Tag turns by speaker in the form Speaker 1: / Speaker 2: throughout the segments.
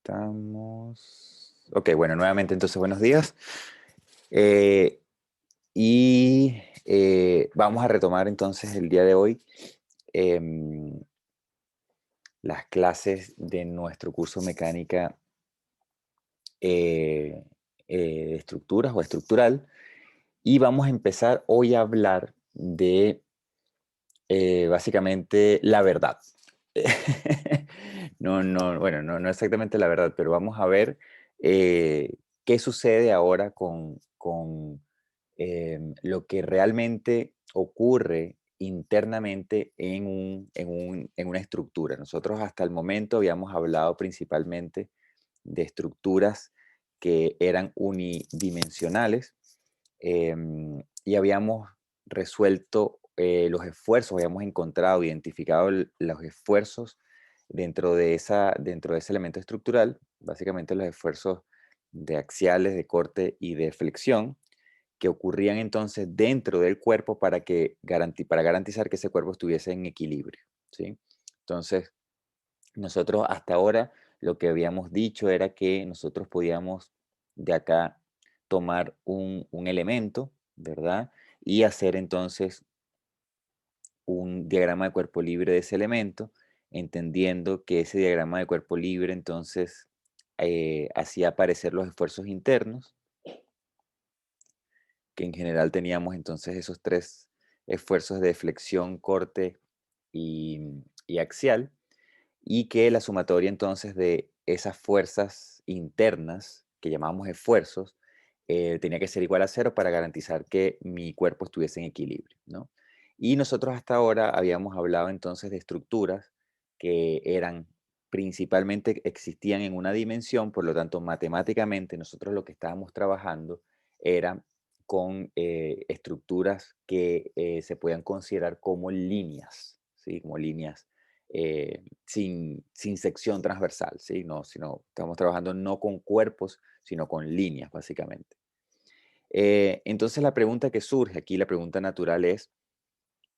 Speaker 1: Estamos. Ok, bueno, nuevamente entonces buenos días. Eh, Vamos a retomar entonces el día de hoy em, las clases de nuestro curso mecánica eh, de estructuras o estructural. Y vamos a empezar hoy a hablar de básicamente la verdad. Bueno, no exactamente la verdad, pero vamos a ver qué sucede ahora con lo que realmente ocurre internamente en una estructura. Nosotros hasta el momento habíamos hablado principalmente de estructuras que eran unidimensionales, y habíamos resuelto los esfuerzos, habíamos encontrado, identificado los esfuerzos dentro de ese elemento estructural, básicamente los esfuerzos de axiales, de corte y de flexión, que ocurrían entonces dentro del cuerpo para garantizar que ese cuerpo estuviese en equilibrio, ¿sí? Entonces, nosotros hasta ahora lo que habíamos dicho era que nosotros podíamos de acá tomar un elemento, ¿verdad? Y hacer entonces un diagrama de cuerpo libre de ese elemento, entendiendo que ese diagrama de cuerpo libre entonces hacía aparecer los esfuerzos internos, que en general teníamos entonces esos tres esfuerzos de flexión, corte y axial, y que la sumatoria entonces de esas fuerzas internas, que llamamos esfuerzos, tenía que ser igual a cero para garantizar que mi cuerpo estuviese en equilibrio, ¿no? Y nosotros hasta ahora habíamos hablado entonces de estructuras que eran principalmente existían en una dimensión, por lo tanto matemáticamente nosotros lo que estábamos trabajando era con estructuras que se podían considerar como líneas, ¿sí? Como líneas sin sección transversal, ¿sí? No, sino estamos trabajando no con cuerpos, sino con líneas, básicamente. Entonces la pregunta que surge aquí, la pregunta natural es,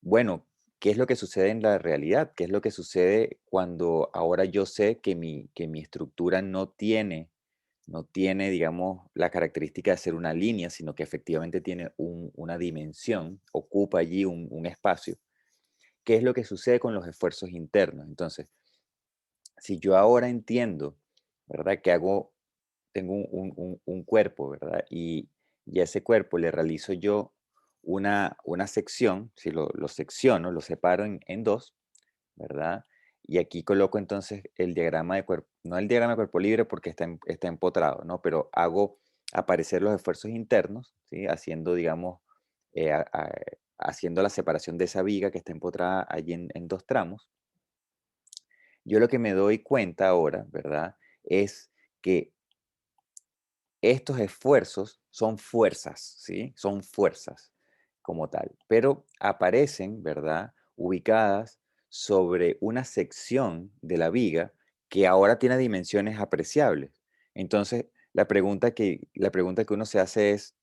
Speaker 1: bueno, ¿qué es lo que sucede en la realidad? ¿Qué es lo que sucede cuando ahora yo sé que mi estructura no tiene, digamos, la característica de ser una línea, sino que efectivamente tiene una dimensión, ocupa allí un espacio? ¿Qué es lo que sucede con los esfuerzos internos? Entonces, si yo ahora entiendo, ¿verdad? Tengo un cuerpo, ¿verdad? Y a ese cuerpo le realizo yo una sección, si lo secciono, lo separo en dos, ¿verdad? Y aquí coloco entonces el diagrama de cuerpo, no el diagrama de cuerpo libre porque está empotrado, ¿no? Pero hago aparecer los esfuerzos internos, ¿sí? Haciendo, digamos, haciendo la separación de esa viga que está empotrada allí en dos tramos. Yo lo que me doy cuenta ahora, ¿verdad? Es que estos esfuerzos son fuerzas, ¿sí? Son fuerzas como tal, pero aparecen, ¿verdad? Ubicadas sobre una sección de la viga que ahora tiene dimensiones apreciables. Entonces, la pregunta que uno se hace es,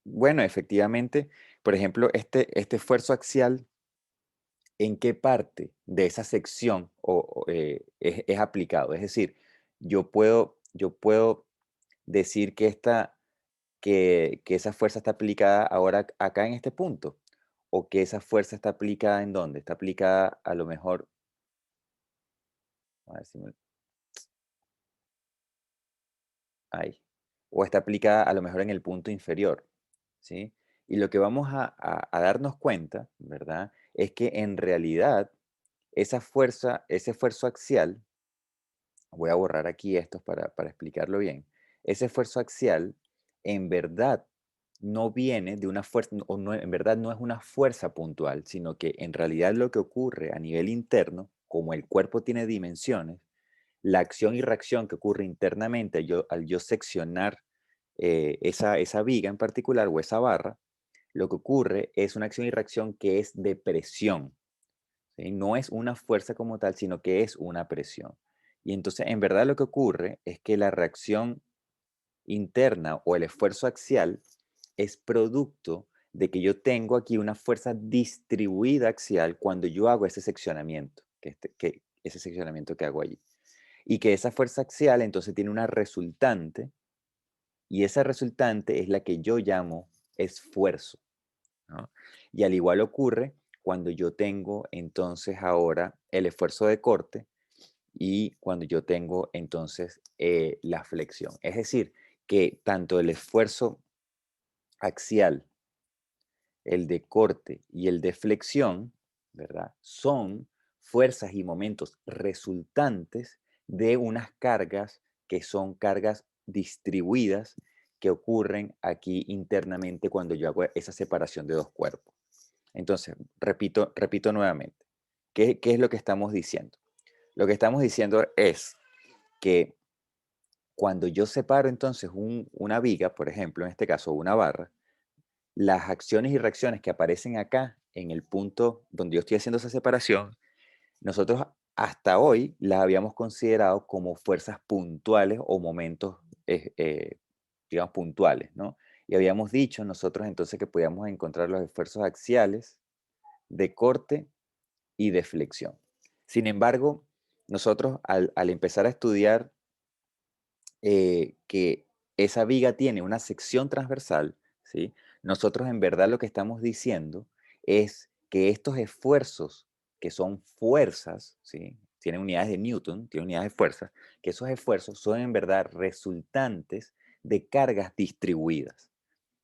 Speaker 1: bueno, efectivamente, por ejemplo, este esfuerzo axial, ¿en qué parte de esa sección es aplicado? Es decir, yo puedo decir que esa fuerza está aplicada ahora acá en este punto, o que esa fuerza está aplicada ¿en dónde? Está aplicada a lo mejor, a ver si ahí, o está aplicada a lo mejor en el punto inferior, ¿sí? Y lo que vamos a darnos cuenta, ¿verdad? Es que en realidad esa fuerza, ese esfuerzo axial, voy a borrar aquí esto para explicarlo bien. Ese esfuerzo axial en verdad no viene de una fuerza, o no, en verdad no es una fuerza puntual, sino que en realidad lo que ocurre a nivel interno, como el cuerpo tiene dimensiones, la acción y reacción que ocurre internamente al yo seccionar esa viga en particular o esa barra, lo que ocurre es una acción y reacción que es de presión, ¿sí? No es una fuerza como tal, sino que es una presión. Y entonces, en verdad lo que ocurre es que la reacción interna o el esfuerzo axial es producto de que yo tengo aquí una fuerza distribuida axial cuando yo hago ese seccionamiento, ese seccionamiento que hago allí. Y que esa fuerza axial entonces tiene una resultante, y esa resultante es la que yo llamo esfuerzo, ¿no? Y al igual ocurre cuando yo tengo entonces ahora el esfuerzo de corte y cuando yo tengo entonces la flexión. Es decir, que tanto el esfuerzo axial, el de corte y el de flexión, ¿verdad? Son fuerzas y momentos resultantes de unas cargas que son cargas distribuidas que ocurren aquí internamente cuando yo hago esa separación de dos cuerpos. Entonces, repito nuevamente, ¿qué es lo que estamos diciendo? Lo que estamos diciendo es que cuando yo separo entonces una viga, por ejemplo, en este caso una barra, las acciones y reacciones que aparecen acá en el punto donde yo estoy haciendo esa separación, nosotros hasta hoy las habíamos considerado como fuerzas puntuales o momentos, digamos, puntuales, ¿no? Y habíamos dicho nosotros entonces que podíamos encontrar los esfuerzos axiales de corte y de flexión. Sin embargo, nosotros al empezar a estudiar que esa viga tiene una sección transversal, ¿sí? Nosotros en verdad lo que estamos diciendo es que estos esfuerzos, que son fuerzas, ¿sí? Tienen unidades de Newton, tienen unidades de fuerza, que esos esfuerzos son en verdad resultantes de cargas distribuidas,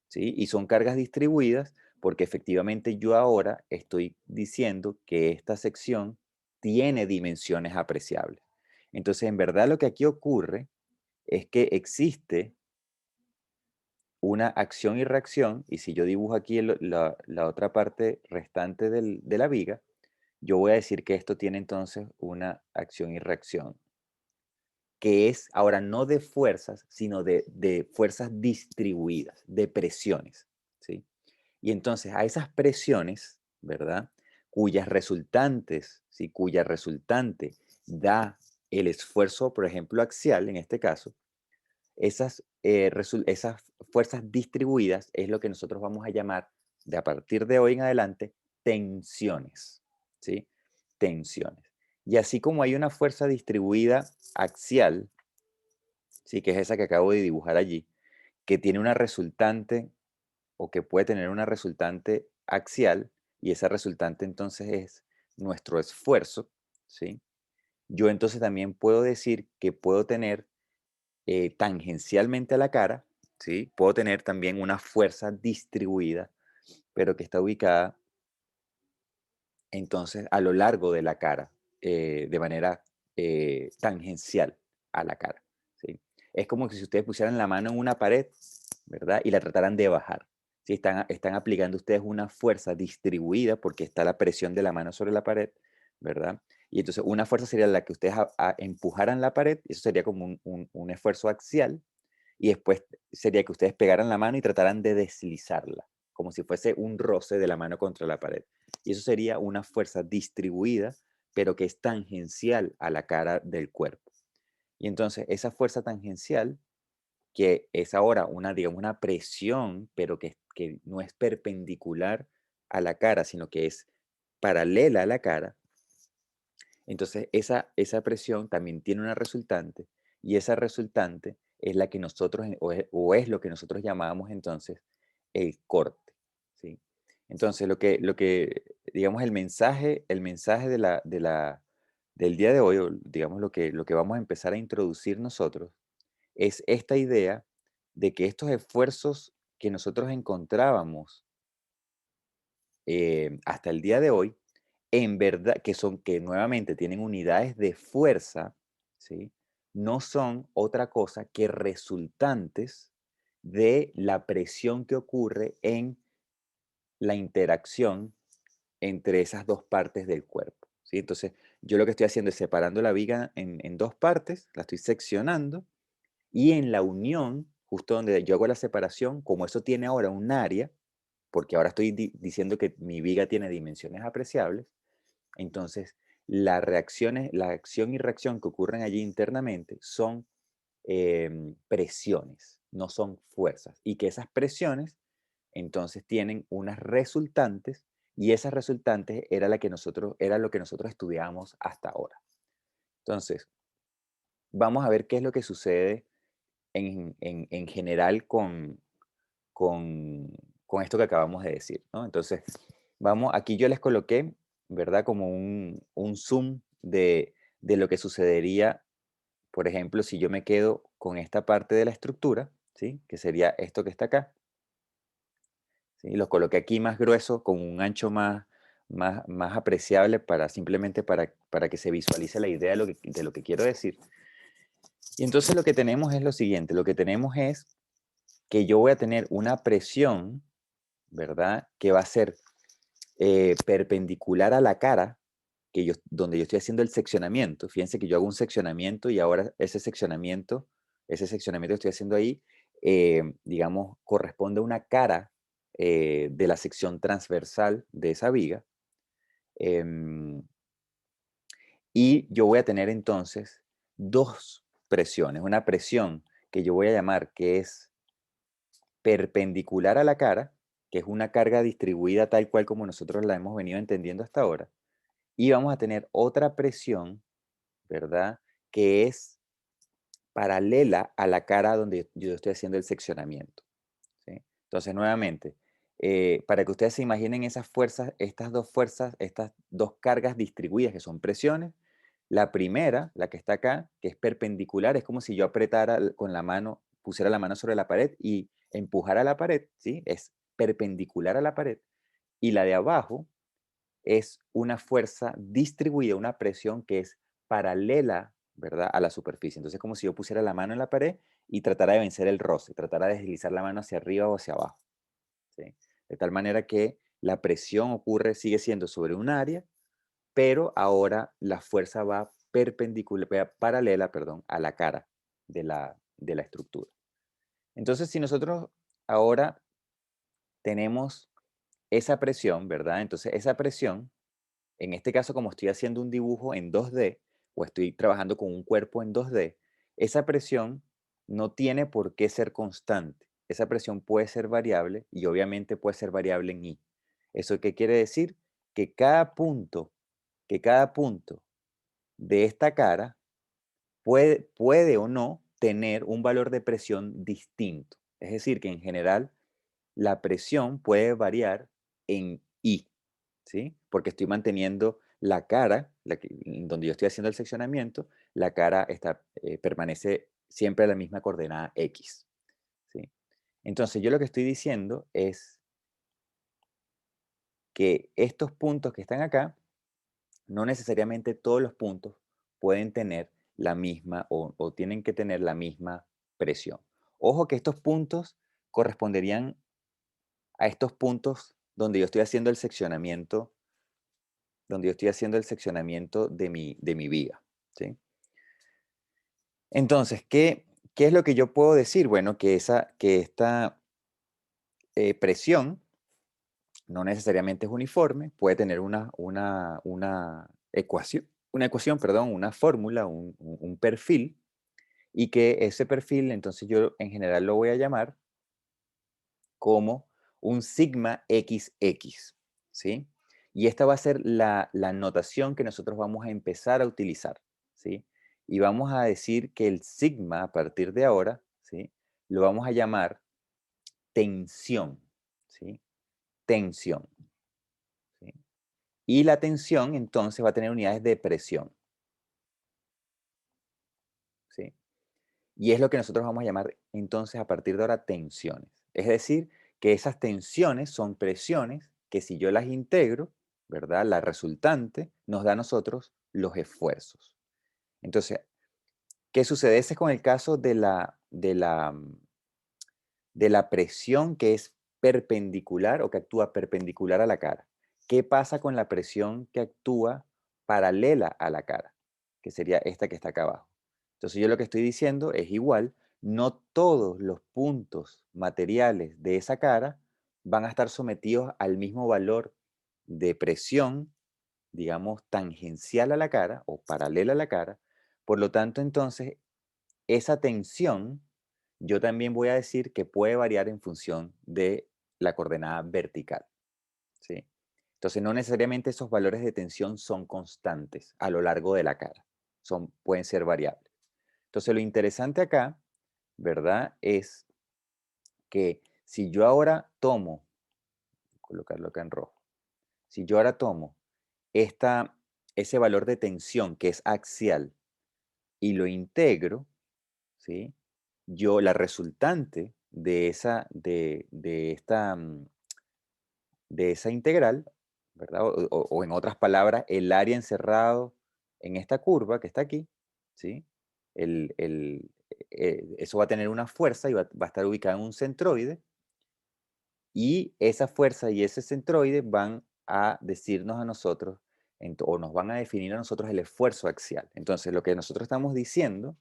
Speaker 1: ¿sí? Y son cargas distribuidas porque efectivamente yo ahora estoy diciendo que esta sección tiene dimensiones apreciables. Entonces, en verdad lo que aquí ocurre es que existe una acción y reacción, y si yo dibujo aquí la otra parte restante de la viga, yo voy a decir que esto tiene entonces una acción y reacción, que es ahora no de fuerzas, sino de fuerzas distribuidas, de presiones, ¿sí? Y entonces a esas presiones, ¿verdad? Cuyas resultantes, ¿sí? Cuya resultante da el esfuerzo, por ejemplo, axial en este caso, esas fuerzas distribuidas es lo que nosotros vamos a llamar, de a partir de hoy en adelante, tensiones, ¿sí? Tensiones. Y así como hay una fuerza distribuida axial, ¿sí? Que es esa que acabo de dibujar allí, que tiene una resultante o que puede tener una resultante axial, y esa resultante entonces es nuestro esfuerzo, ¿sí? Yo entonces también puedo decir que puedo tener tangencialmente a la cara, ¿sí? Puedo tener también una fuerza distribuida, pero que está ubicada entonces a lo largo de la cara, de manera tangencial a la cara, ¿sí? Es como que si ustedes pusieran la mano en una pared, ¿verdad? Y la trataran de bajar. ¿Sí? Están aplicando ustedes una fuerza distribuida porque está la presión de la mano sobre la pared, ¿verdad? Y entonces una fuerza sería la que ustedes empujaran la pared, y eso sería como un esfuerzo axial, y después sería que ustedes pegaran la mano y trataran de deslizarla, como si fuese un roce de la mano contra la pared. Y eso sería una fuerza distribuida, pero que es tangencial a la cara del cuerpo. Y entonces esa fuerza tangencial, que es ahora una, digamos, una presión, pero que no es perpendicular a la cara, sino que es paralela a la cara, entonces esa presión también tiene una resultante, y esa resultante es la que nosotros, o es lo que nosotros llamábamos entonces el corte, ¿sí? Entonces digamos, el mensaje del día de hoy, o digamos lo que vamos a empezar a introducir nosotros, es esta idea de que estos esfuerzos que nosotros encontrábamos hasta el día de hoy, en verdad, que nuevamente tienen unidades de fuerza, ¿sí? No son otra cosa que resultantes de la presión que ocurre en la interacción entre esas dos partes del cuerpo, ¿sí? Entonces, yo lo que estoy haciendo es separando la viga en dos partes, la estoy seccionando, y en la unión, justo donde yo hago la separación, como eso tiene ahora un área, porque ahora estoy diciendo que mi viga tiene dimensiones apreciables, entonces la acción y reacción que ocurren allí internamente son presiones, no son fuerzas, y que esas presiones entonces tienen unas resultantes, y esas resultantes era lo que nosotros estudiamos hasta ahora. Entonces, vamos a ver qué es lo que sucede en general con, con esto que acabamos de decir, ¿no? Entonces, aquí yo les coloqué, ¿verdad? Como un zoom de lo que sucedería, por ejemplo, si yo me quedo con esta parte de la estructura, ¿sí? Que sería esto que está acá, ¿sí? Los coloqué aquí más grueso, con un ancho más apreciable simplemente para que se visualice la idea de lo que quiero decir. Y entonces lo que tenemos es lo siguiente, lo que tenemos es que yo voy a tener una presión, ¿verdad? Que va a ser perpendicular a la cara, donde yo estoy haciendo el seccionamiento. Fíjense que yo hago un seccionamiento y ahora ese seccionamiento que estoy haciendo ahí, digamos, corresponde a una cara de la sección transversal de esa viga. em, y yo voy a tener entonces dos presiones. Una presión que yo voy a llamar que es perpendicular a la cara, que es una carga distribuida tal cual como nosotros la hemos venido entendiendo hasta ahora, y vamos a tener otra presión, ¿verdad? Que es paralela a la cara donde yo estoy haciendo el seccionamiento, ¿sí? Entonces, nuevamente, para que ustedes se imaginen esas fuerzas, estas dos cargas distribuidas que son presiones, la primera, la que está acá, que es perpendicular, es como si yo apretara con la mano, pusiera la mano sobre la pared y empujara la pared, ¿sí? Es perpendicular a la pared. Y la de abajo es una fuerza distribuida, una presión que es paralela, ¿verdad? A la superficie. Entonces, es como si yo pusiera la mano en la pared y tratara de vencer el roce, tratara de deslizar la mano hacia arriba o hacia abajo, ¿sí? De tal manera que la presión sigue siendo sobre un área, pero ahora la fuerza va paralela, perdón, a la cara de la estructura. Entonces, si nosotros ahora tenemos esa presión, ¿verdad? Entonces, esa presión, en este caso, como estoy haciendo un dibujo en 2D o estoy trabajando con un cuerpo en 2D, esa presión no tiene por qué ser constante. Esa presión puede ser variable y obviamente puede ser variable en I. ¿Eso qué quiere decir? Que cada punto de esta cara puede o no tener un valor de presión distinto. Es decir, que en general la presión puede variar en I, ¿sí? Porque estoy manteniendo la cara, donde yo estoy haciendo el seccionamiento, la cara permanece siempre a la misma coordenada X, ¿sí? Entonces, yo lo que estoy diciendo es que estos puntos que están acá, no necesariamente todos los puntos pueden tener la misma o tienen que tener la misma presión. Ojo que estos puntos corresponderían a estos puntos donde yo estoy haciendo el seccionamiento, de mi viga, ¿sí? Entonces, ¿qué es lo que yo puedo decir? Bueno, que esta presión no necesariamente es uniforme, puede tener una ecuación, perdón, una fórmula, un perfil, y que ese perfil, entonces yo en general lo voy a llamar como un sigma XX, ¿sí? Y esta va a ser la notación que nosotros vamos a empezar a utilizar, ¿sí? Y vamos a decir que el sigma, a partir de ahora, ¿sí? Lo vamos a llamar tensión, ¿sí? Tensión, ¿sí? Y la tensión, entonces, va a tener unidades de presión, ¿sí? Y es lo que nosotros vamos a llamar, entonces, a partir de ahora, tensiones. Es decir, que esas tensiones son presiones que si yo las integro, ¿verdad? La resultante nos da a nosotros los esfuerzos. Entonces, ¿qué sucede? Ese es con el caso de la presión que es perpendicular o que actúa perpendicular a la cara. ¿Qué pasa con la presión que actúa paralela a la cara? Que sería esta que está acá abajo. Entonces yo lo que estoy diciendo es igual, no todos los puntos materiales de esa cara van a estar sometidos al mismo valor de presión, digamos, tangencial a la cara o paralela a la cara. Por lo tanto, entonces, esa tensión, yo también voy a decir que puede variar en función de la coordenada vertical, ¿sí? Entonces, no necesariamente esos valores de tensión son constantes a lo largo de la cara, pueden ser variables. Entonces, lo interesante acá, ¿verdad? Es que si yo ahora tomo, colocarlo acá en rojo, si yo ahora tomo esta, ese valor de tensión que es axial y lo integro, ¿sí? Yo, la resultante de de esa integral, ¿verdad? O en otras palabras, el área encerrado en esta curva que está aquí, ¿sí? Eso va a tener una fuerza y va a estar ubicada en un centroide, y esa fuerza y ese centroide van a decirnos a nosotros, o nos van a definir a nosotros el esfuerzo axial. Entonces, lo que nosotros estamos diciendo,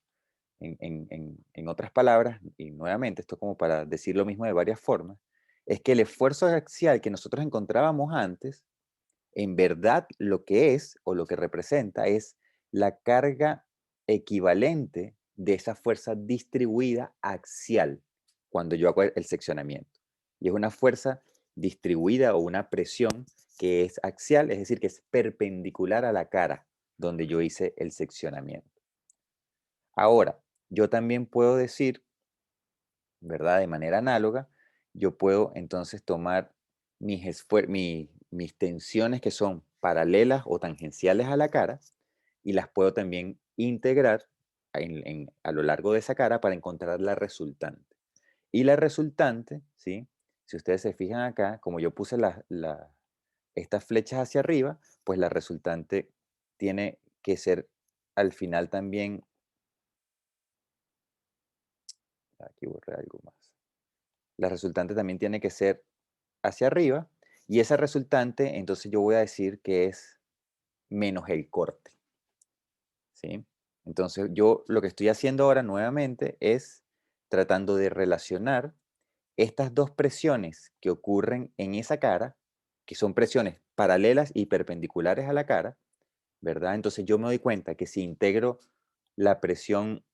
Speaker 1: en otras palabras, y nuevamente, esto es como para decir lo mismo de varias formas, es que el esfuerzo axial que nosotros encontrábamos antes, en verdad lo que es o lo que representa es la carga equivalente de esa fuerza distribuida axial cuando yo hago el seccionamiento. Y es una fuerza distribuida o una presión que es axial, es decir, que es perpendicular a la cara donde yo hice el seccionamiento. Ahora, yo también puedo decir, ¿verdad? De manera análoga, yo puedo entonces tomar mis tensiones que son paralelas o tangenciales a la cara y las puedo también integrar a lo largo de esa cara para encontrar la resultante. Y la resultante, ¿sí? Si ustedes se fijan acá, como yo puse estas flechas hacia arriba, pues la resultante tiene que ser al final también, aquí borré algo más. La resultante también tiene que ser hacia arriba, y esa resultante, entonces yo voy a decir que es menos el corte, ¿sí? Entonces yo lo que estoy haciendo ahora nuevamente es tratando de relacionar estas dos presiones que ocurren en esa cara, que son presiones paralelas y perpendiculares a la cara, ¿verdad? Entonces yo me doy cuenta que la presión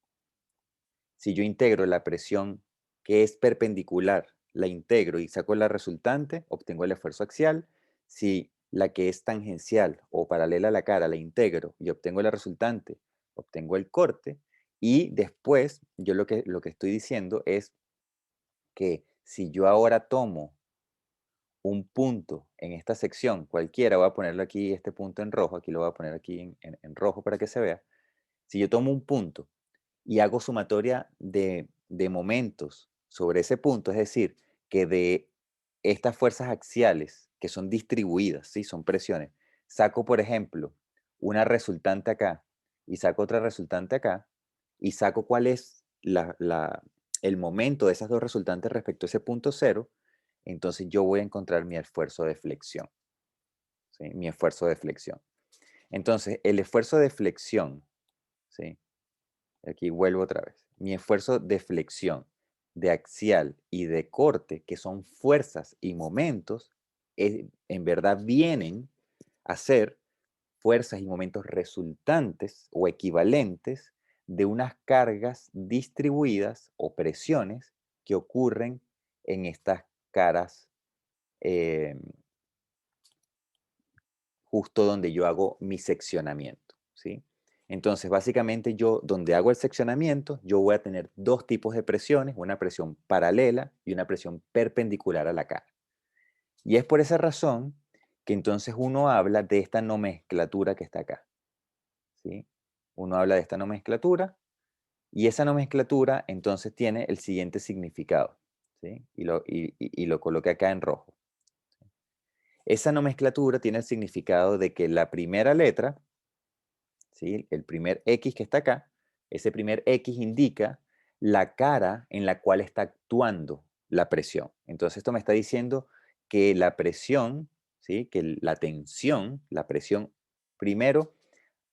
Speaker 1: si yo integro la presión que es perpendicular, la integro y saco la resultante, obtengo el esfuerzo axial. Si la que es tangencial o paralela a la cara la integro y obtengo la resultante, obtengo el corte. Y después, yo lo que estoy diciendo es que si yo ahora tomo un punto en esta sección, cualquiera, voy a ponerlo aquí, este punto en rojo, aquí lo voy a poner aquí en rojo para que se vea. Si yo tomo un punto y hago sumatoria de momentos sobre ese punto, es decir, que de estas fuerzas axiales, que son distribuidas, ¿sí? Son presiones, saco, por ejemplo, una resultante acá y saco otra resultante acá, y saco cuál es el momento de esas dos resultantes respecto a ese punto cero, entonces yo voy a encontrar mi esfuerzo de flexión, ¿sí? Mi esfuerzo de flexión. Entonces, el esfuerzo de flexión, ¿sí? Aquí vuelvo otra vez. Mi esfuerzo de flexión, de axial y de corte, que son fuerzas y momentos, en verdad vienen a ser fuerzas y momentos resultantes o equivalentes de unas cargas distribuidas o presiones que ocurren en estas caras, eh, justo donde yo hago mi seccionamiento, ¿sí? Entonces, básicamente yo, donde hago el seccionamiento, yo voy a tener dos tipos de presiones, una presión paralela y una presión perpendicular a la cara. Y es por esa razón que entonces uno habla de esta nomenclatura que está acá, ¿sí? Uno habla de esta nomenclatura, y esa nomenclatura entonces tiene el siguiente significado, ¿sí? Y lo coloqué acá en rojo. Esa nomenclatura tiene el significado de que la primera letra, ¿sí? El primer X que está acá, ese primer X indica la cara en la cual está actuando la presión. Entonces esto me está diciendo que la presión, ¿sí? Que la tensión, la presión, primero,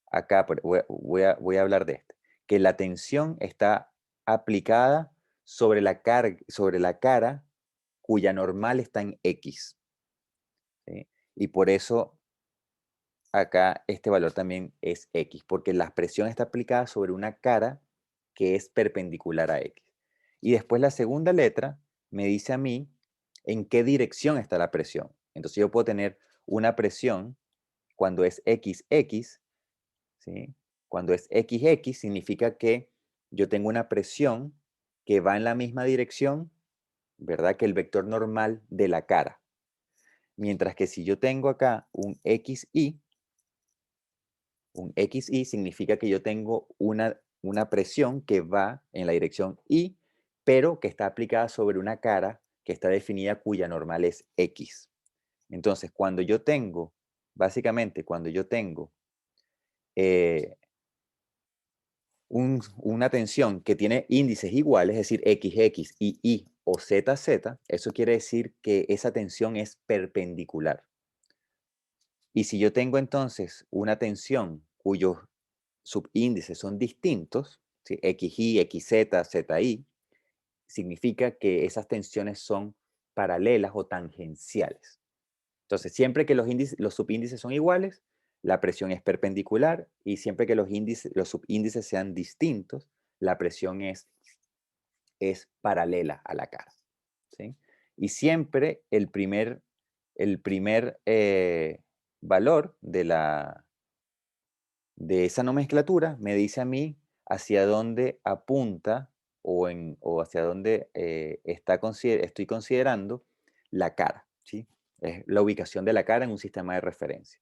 Speaker 1: acá voy a hablar de esto, que la tensión está aplicada sobre la cara cuya normal está en X, ¿sí? Y por eso acá este valor también es X, porque la presión está aplicada sobre una cara que es perpendicular a X. Y después la segunda letra me dice a mí en qué dirección está la presión. Entonces yo puedo tener una presión cuando es XX, ¿sí? Cuando es XX significa que yo tengo una presión que va en la misma dirección, ¿verdad? Que el vector normal de la cara. Mientras que si yo tengo acá un XY significa que yo tengo una presión que va en la dirección Y, pero que está aplicada sobre una cara que está definida cuya normal es X. Entonces, básicamente, cuando yo tengo eh, una tensión que tiene índices iguales, es decir, XX y Y o ZZ, eso quiere decir que esa tensión es perpendicular. Y si yo tengo entonces una tensión cuyos subíndices son distintos, ¿sí? XY, XZ, ZY, significa que esas tensiones son paralelas o tangenciales. Entonces, siempre que los subíndices son iguales, la presión es perpendicular y siempre que los subíndices sean distintos, la presión es paralela a la cara. ¿Sí? Y siempre el primer valor de esa nomenclatura me dice a mí hacia dónde apunta o hacia dónde estoy considerando la cara. ¿Sí? Es la ubicación de la cara en un sistema de referencia.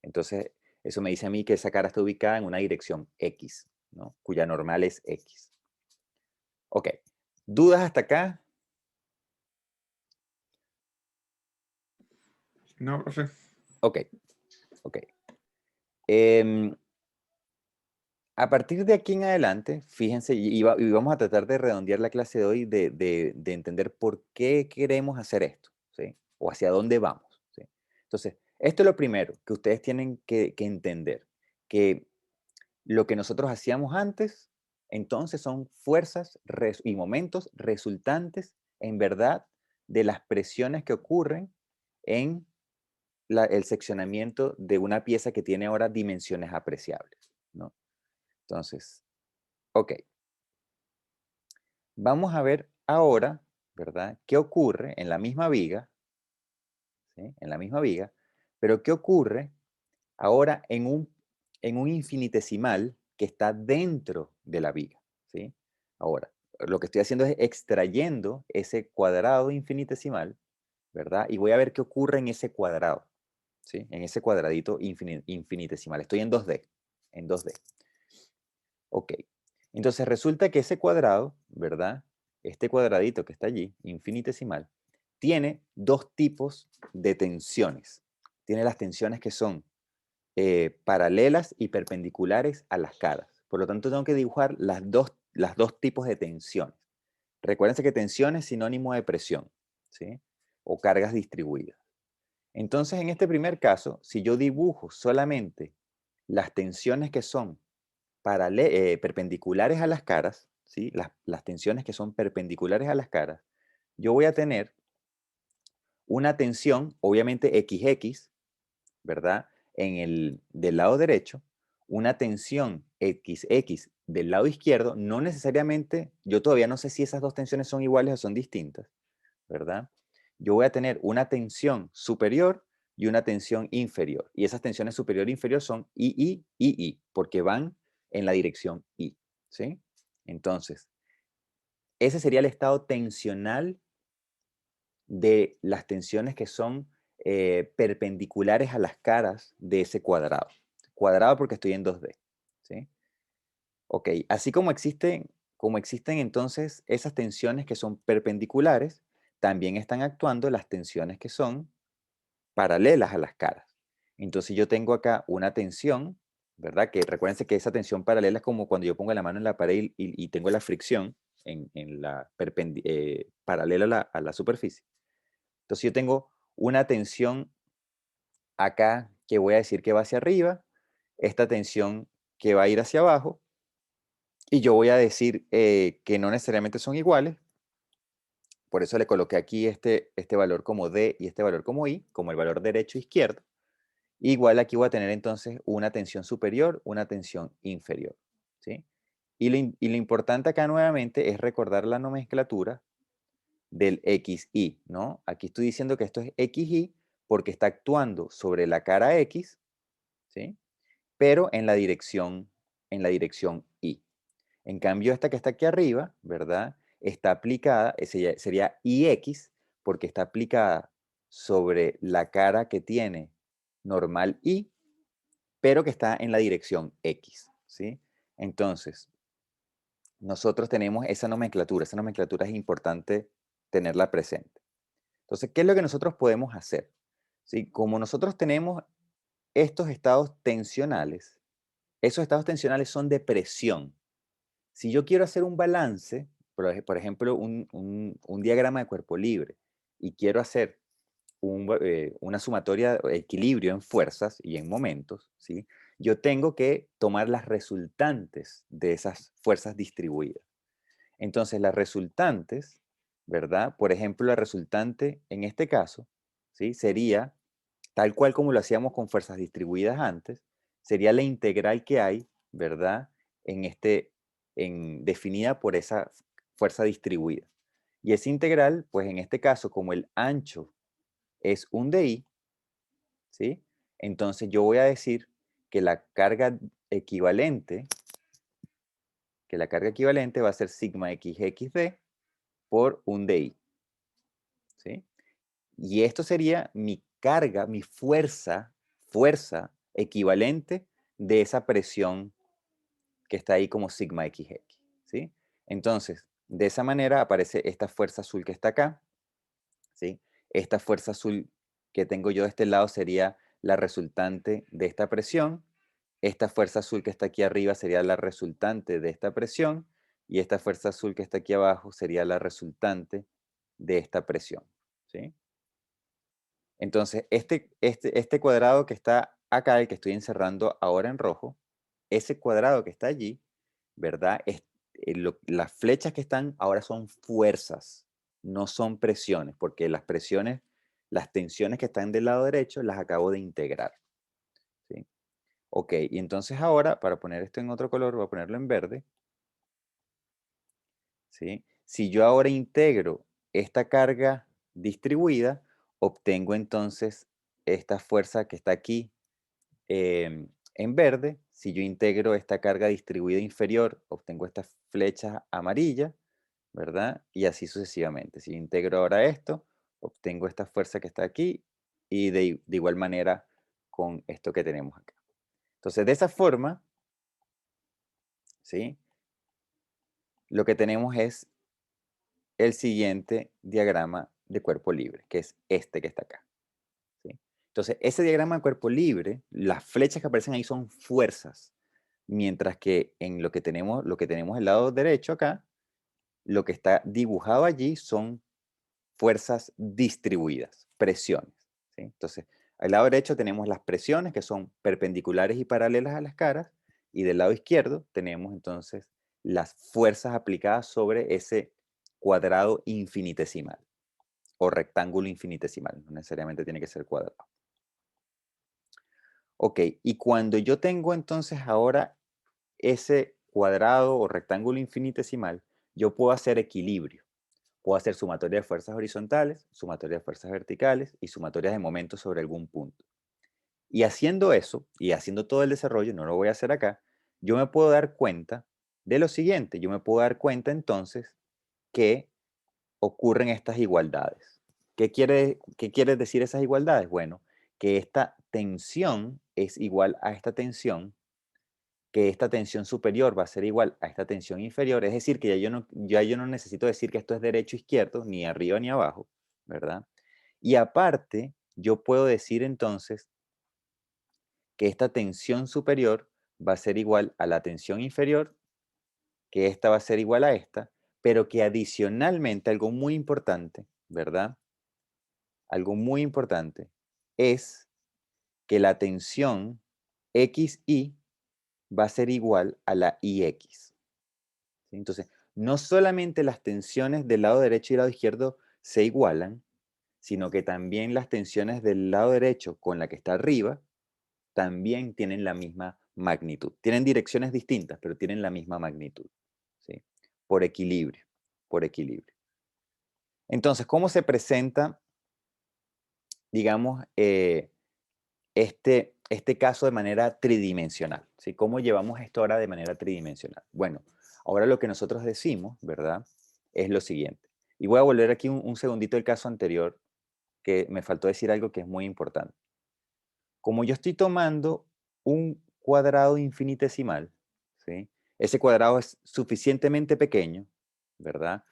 Speaker 1: Entonces, eso me dice a mí que esa cara está ubicada en una dirección X, ¿no? Cuya normal es X. Ok. ¿Dudas hasta acá?
Speaker 2: No, profe.
Speaker 1: Ok, ok. Em, a partir de aquí en adelante, fíjense, y vamos a tratar de redondear la clase de hoy de entender por qué queremos hacer esto, ¿sí? O hacia dónde vamos, ¿sí? Entonces, esto es lo primero que ustedes tienen que entender, que lo que nosotros hacíamos antes, entonces son fuerzas y momentos resultantes, en verdad, de las presiones que ocurren en el seccionamiento de una pieza que tiene ahora dimensiones apreciables, ¿no? Entonces, ok, vamos a ver ahora, ¿verdad? ¿Qué ocurre en la misma viga? ¿Sí? En la misma viga, pero ¿qué ocurre ahora en un infinitesimal que está dentro de la viga? ¿Sí? Ahora, lo que estoy haciendo es extrayendo ese cuadrado infinitesimal, ¿verdad? Y voy a ver qué ocurre en ese cuadrado, ¿sí? En ese cuadradito infinitesimal. Estoy en 2D, en 2D. Ok. Entonces resulta que ese cuadrado, ¿verdad? Este cuadradito que está allí, infinitesimal, tiene dos tipos de tensiones. Tiene las tensiones que son paralelas y perpendiculares a las caras. Por lo tanto, tengo que dibujar las dos tipos de tensiones. Recuérdense que tensión es sinónimo de presión, ¿sí? O cargas distribuidas. Entonces, en este primer caso, si yo dibujo solamente las tensiones que son perpendiculares a las caras, ¿sí? Las tensiones que son perpendiculares a las caras, yo voy a tener una tensión, obviamente XX, ¿verdad? Del lado derecho, una tensión XX del lado izquierdo, no necesariamente, yo todavía no sé si esas dos tensiones son iguales o son distintas, ¿verdad? Yo voy a tener una tensión superior y una tensión inferior. Y esas tensiones superior e inferior son I, porque van en la dirección I, ¿sí? Entonces, ese sería el estado tensional de las tensiones que son perpendiculares a las caras de ese cuadrado. Cuadrado porque estoy en 2D, ¿sí? Ok, así como existen entonces esas tensiones que son perpendiculares, también están actuando las tensiones que son paralelas a las caras. Entonces yo tengo acá una tensión, ¿verdad? Que recuérdense que esa tensión paralela es como cuando yo pongo la mano en la pared y tengo la fricción paralela a la superficie. Entonces yo tengo una tensión acá que voy a decir que va hacia arriba, esta tensión que va a ir hacia abajo, y yo voy a decir que no necesariamente son iguales, por eso le coloqué aquí este valor como D y este valor como I, como el valor derecho e izquierdo. Igual aquí voy a tener entonces una tensión superior, una tensión inferior, ¿sí? Y lo importante acá nuevamente es recordar la nomenclatura del XY, ¿no? Aquí estoy diciendo que esto es XY porque está actuando sobre la cara X, ¿sí? Pero en la dirección Y. En cambio, esta que está aquí arriba, ¿verdad? Está aplicada, sería IX, porque está aplicada sobre la cara que tiene normal Y, pero que está en la dirección X, ¿sí? Entonces, nosotros tenemos esa nomenclatura es importante tenerla presente. Entonces, ¿qué es lo que nosotros podemos hacer? ¿Sí? Como nosotros tenemos estos estados tensionales, esos estados tensionales son de presión. Si yo quiero hacer un balance, por ejemplo, un diagrama de cuerpo libre, y quiero hacer una sumatoria, equilibrio en fuerzas y en momentos, ¿sí? Yo tengo que tomar las resultantes de esas fuerzas distribuidas. Entonces, las resultantes, ¿verdad? Por ejemplo, la resultante en este caso, ¿sí? Sería, tal cual como lo hacíamos con fuerzas distribuidas antes, sería la integral que hay, ¿verdad? Definida por esa fuerza distribuida. Y esa integral, pues en este caso, como el ancho es un dI, ¿sí? Entonces yo voy a decir que equivalente, la carga equivalente va a ser sigma xxd por un dI, ¿sí? Y esto sería mi carga, mi fuerza equivalente de esa presión que está ahí como sigma xx, ¿sí? Entonces, de esa manera aparece esta fuerza azul que está acá, ¿sí? Esta fuerza azul que tengo yo de este lado sería la resultante de esta presión. Esta fuerza azul que está aquí arriba sería la resultante de esta presión. Y esta fuerza azul que está aquí abajo sería la resultante de esta presión, ¿sí? Entonces, este cuadrado que está acá, el que estoy encerrando ahora en rojo, ese cuadrado que está allí, ¿verdad? Las flechas que están ahora son fuerzas, no son presiones, porque las presiones, las tensiones que están del lado derecho, las acabo de integrar, ¿sí? Ok, y entonces ahora, para poner esto en otro color, voy a ponerlo en verde, ¿sí? Si yo ahora integro esta carga distribuida, obtengo entonces esta fuerza que está aquí en verde. Si yo integro esta carga distribuida inferior, obtengo esta flecha amarilla, ¿verdad? Y así sucesivamente. Si yo integro ahora esto, obtengo esta fuerza que está aquí y de igual manera con esto que tenemos acá. Entonces, de esa forma, ¿sí? Lo que tenemos es el siguiente diagrama de cuerpo libre, que es este que está acá, ¿sí? Entonces, ese diagrama de cuerpo libre, las flechas que aparecen ahí son fuerzas, mientras que en lo que tenemos del lado derecho acá, lo que está dibujado allí son fuerzas distribuidas, presiones, ¿sí? Entonces, al lado derecho tenemos las presiones que son perpendiculares y paralelas a las caras, y del lado izquierdo tenemos entonces las fuerzas aplicadas sobre ese cuadrado infinitesimal o rectángulo infinitesimal, no necesariamente tiene que ser cuadrado. Ok, y cuando yo tengo entonces ahora ese cuadrado o rectángulo infinitesimal, yo puedo hacer equilibrio. Puedo hacer sumatoria de fuerzas horizontales, sumatoria de fuerzas verticales y sumatorias de momentos sobre algún punto. Y haciendo eso, y haciendo todo el desarrollo, no lo voy a hacer acá, yo me puedo dar cuenta de lo siguiente. Yo me puedo dar cuenta entonces que ocurren estas igualdades. ¿Qué quiere decir esas igualdades? Bueno, que esta tensión es igual a esta tensión, que esta tensión superior va a ser igual a esta tensión inferior, es decir, que ya yo no necesito decir que esto es derecho o izquierdo, ni arriba ni abajo, ¿verdad? Y aparte, yo puedo decir entonces que esta tensión superior va a ser igual a la tensión inferior, que esta va a ser igual a esta, pero que adicionalmente algo muy importante, ¿verdad? Algo muy importante es que la tensión XY va a ser igual a la IX. ¿Sí? Entonces, no solamente las tensiones del lado derecho y lado izquierdo se igualan, sino que también las tensiones del lado derecho con la que está arriba también tienen la misma magnitud. Tienen direcciones distintas, pero tienen la misma magnitud, ¿sí? Por equilibrio, por equilibrio. Entonces, ¿cómo se presenta, digamos, este caso de manera tridimensional? ¿Sí? ¿Cómo llevamos esto ahora de manera tridimensional? Bueno, Ahora lo que nosotros decimos, ¿verdad? Es lo siguiente. Y voy a volver aquí un segundito al caso anterior, que me faltó decir algo que es muy importante. Como yo estoy tomando un cuadrado infinitesimal, ¿sí? Ese cuadrado es suficientemente pequeño, ¿verdad?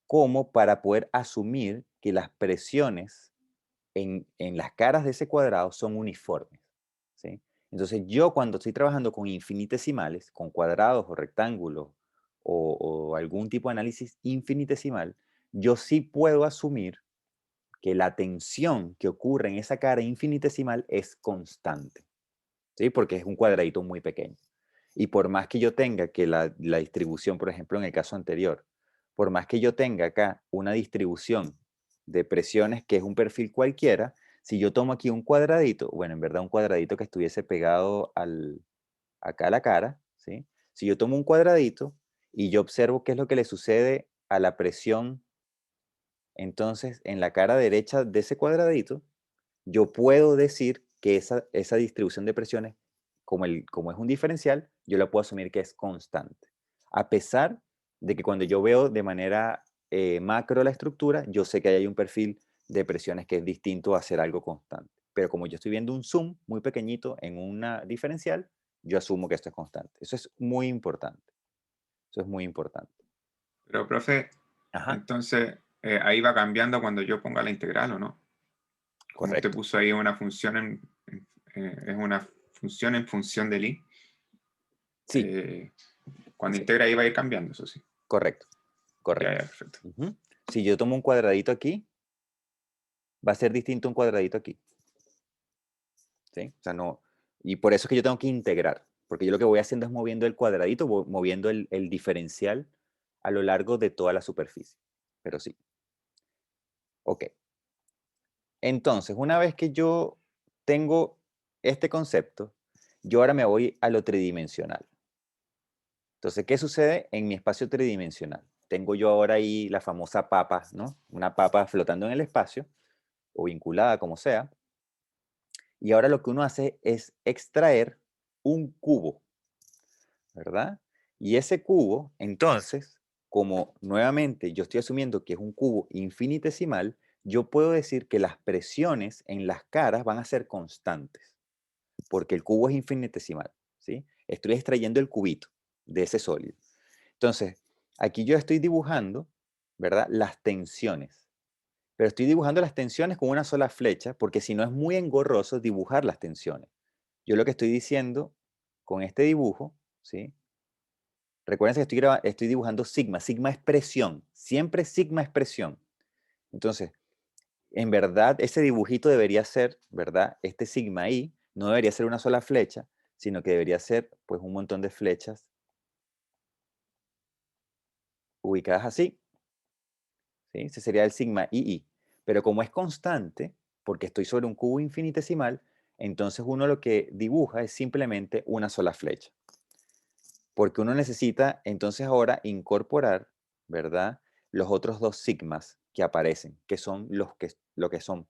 Speaker 1: Como para poder asumir que las presiones en las caras de ese cuadrado son uniformes, ¿sí? Entonces yo cuando estoy trabajando con infinitesimales, con cuadrados o rectángulos o algún tipo de análisis infinitesimal, yo sí puedo asumir que la tensión que ocurre en esa cara infinitesimal es constante, ¿sí? Porque es un cuadradito muy pequeño. Y por más que yo tenga que la distribución, por ejemplo, en el caso anterior, por más que yo tenga acá una distribución de presiones que es un perfil cualquiera, si yo tomo aquí un cuadradito, bueno, en verdad un cuadradito que estuviese pegado acá a la cara, ¿sí? Si yo tomo un cuadradito y yo observo qué es lo que le sucede a la presión, entonces en la cara derecha de ese cuadradito, yo puedo decir que esa distribución de presiones, como es un diferencial, yo la puedo asumir que es constante. A pesar de que cuando yo veo de manera macro la estructura, yo sé que ahí hay un perfil de presiones que es distinto a ser algo constante. Pero como yo estoy viendo un zoom muy pequeñito en una diferencial, yo asumo que esto es constante. Eso es muy importante. Eso es muy importante.
Speaker 2: Pero, profe,
Speaker 1: Ajá,
Speaker 2: entonces ahí va cambiando cuando yo ponga la integral, ¿o no? Como usted
Speaker 1: correcto.
Speaker 2: puso ahí una función es una función en función del i.
Speaker 1: Sí,
Speaker 2: eh, Cuando
Speaker 1: sí,
Speaker 2: integra ahí va a ir cambiando, eso sí.
Speaker 1: correcto,
Speaker 2: Ya,
Speaker 1: correcto.
Speaker 2: ya, perfecto.
Speaker 1: Ujú. Si yo tomo un cuadradito aquí, va a ser distinto a un cuadradito aquí, ¿sí? O sea, no, y por eso es que yo tengo que integrar, porque yo lo que voy haciendo es moviendo el cuadradito, moviendo el diferencial a lo largo de toda la superficie. Pero sí, ok. Entonces, una vez que yo tengo este concepto, yo ahora me voy a lo tridimensional. Entonces, ¿qué sucede en mi espacio tridimensional? Tengo yo ahora ahí la famosa papa, ¿no? Una papa flotando en el espacio, o vinculada, como sea. Y ahora lo que uno hace es extraer un cubo, ¿verdad? Y ese cubo, entonces, como nuevamente yo estoy asumiendo que es un cubo infinitesimal, yo puedo decir que las presiones en las caras van a ser constantes, porque el cubo es infinitesimal, ¿sí? Estoy extrayendo el cubito de ese sólido. Entonces, aquí yo estoy dibujando, ¿verdad? Las tensiones. Pero estoy dibujando las tensiones con una sola flecha, porque si no es muy engorroso dibujar las tensiones. Yo lo que estoy diciendo con este dibujo, ¿sí? Recuerden que estoy dibujando sigma. Sigma es presión. Siempre sigma es presión. Entonces, en verdad, ese dibujito debería ser, ¿verdad? Este sigma i no debería ser una sola flecha, sino que debería ser, pues, un montón de flechas ubicadas así, ¿sí? Ese sería el sigma ii. Pero como es constante, porque estoy sobre un cubo infinitesimal, entonces uno lo que dibuja es simplemente una sola flecha. Porque uno necesita entonces ahora incorporar, ¿verdad? Los otros dos sigmas que aparecen, que son lo que son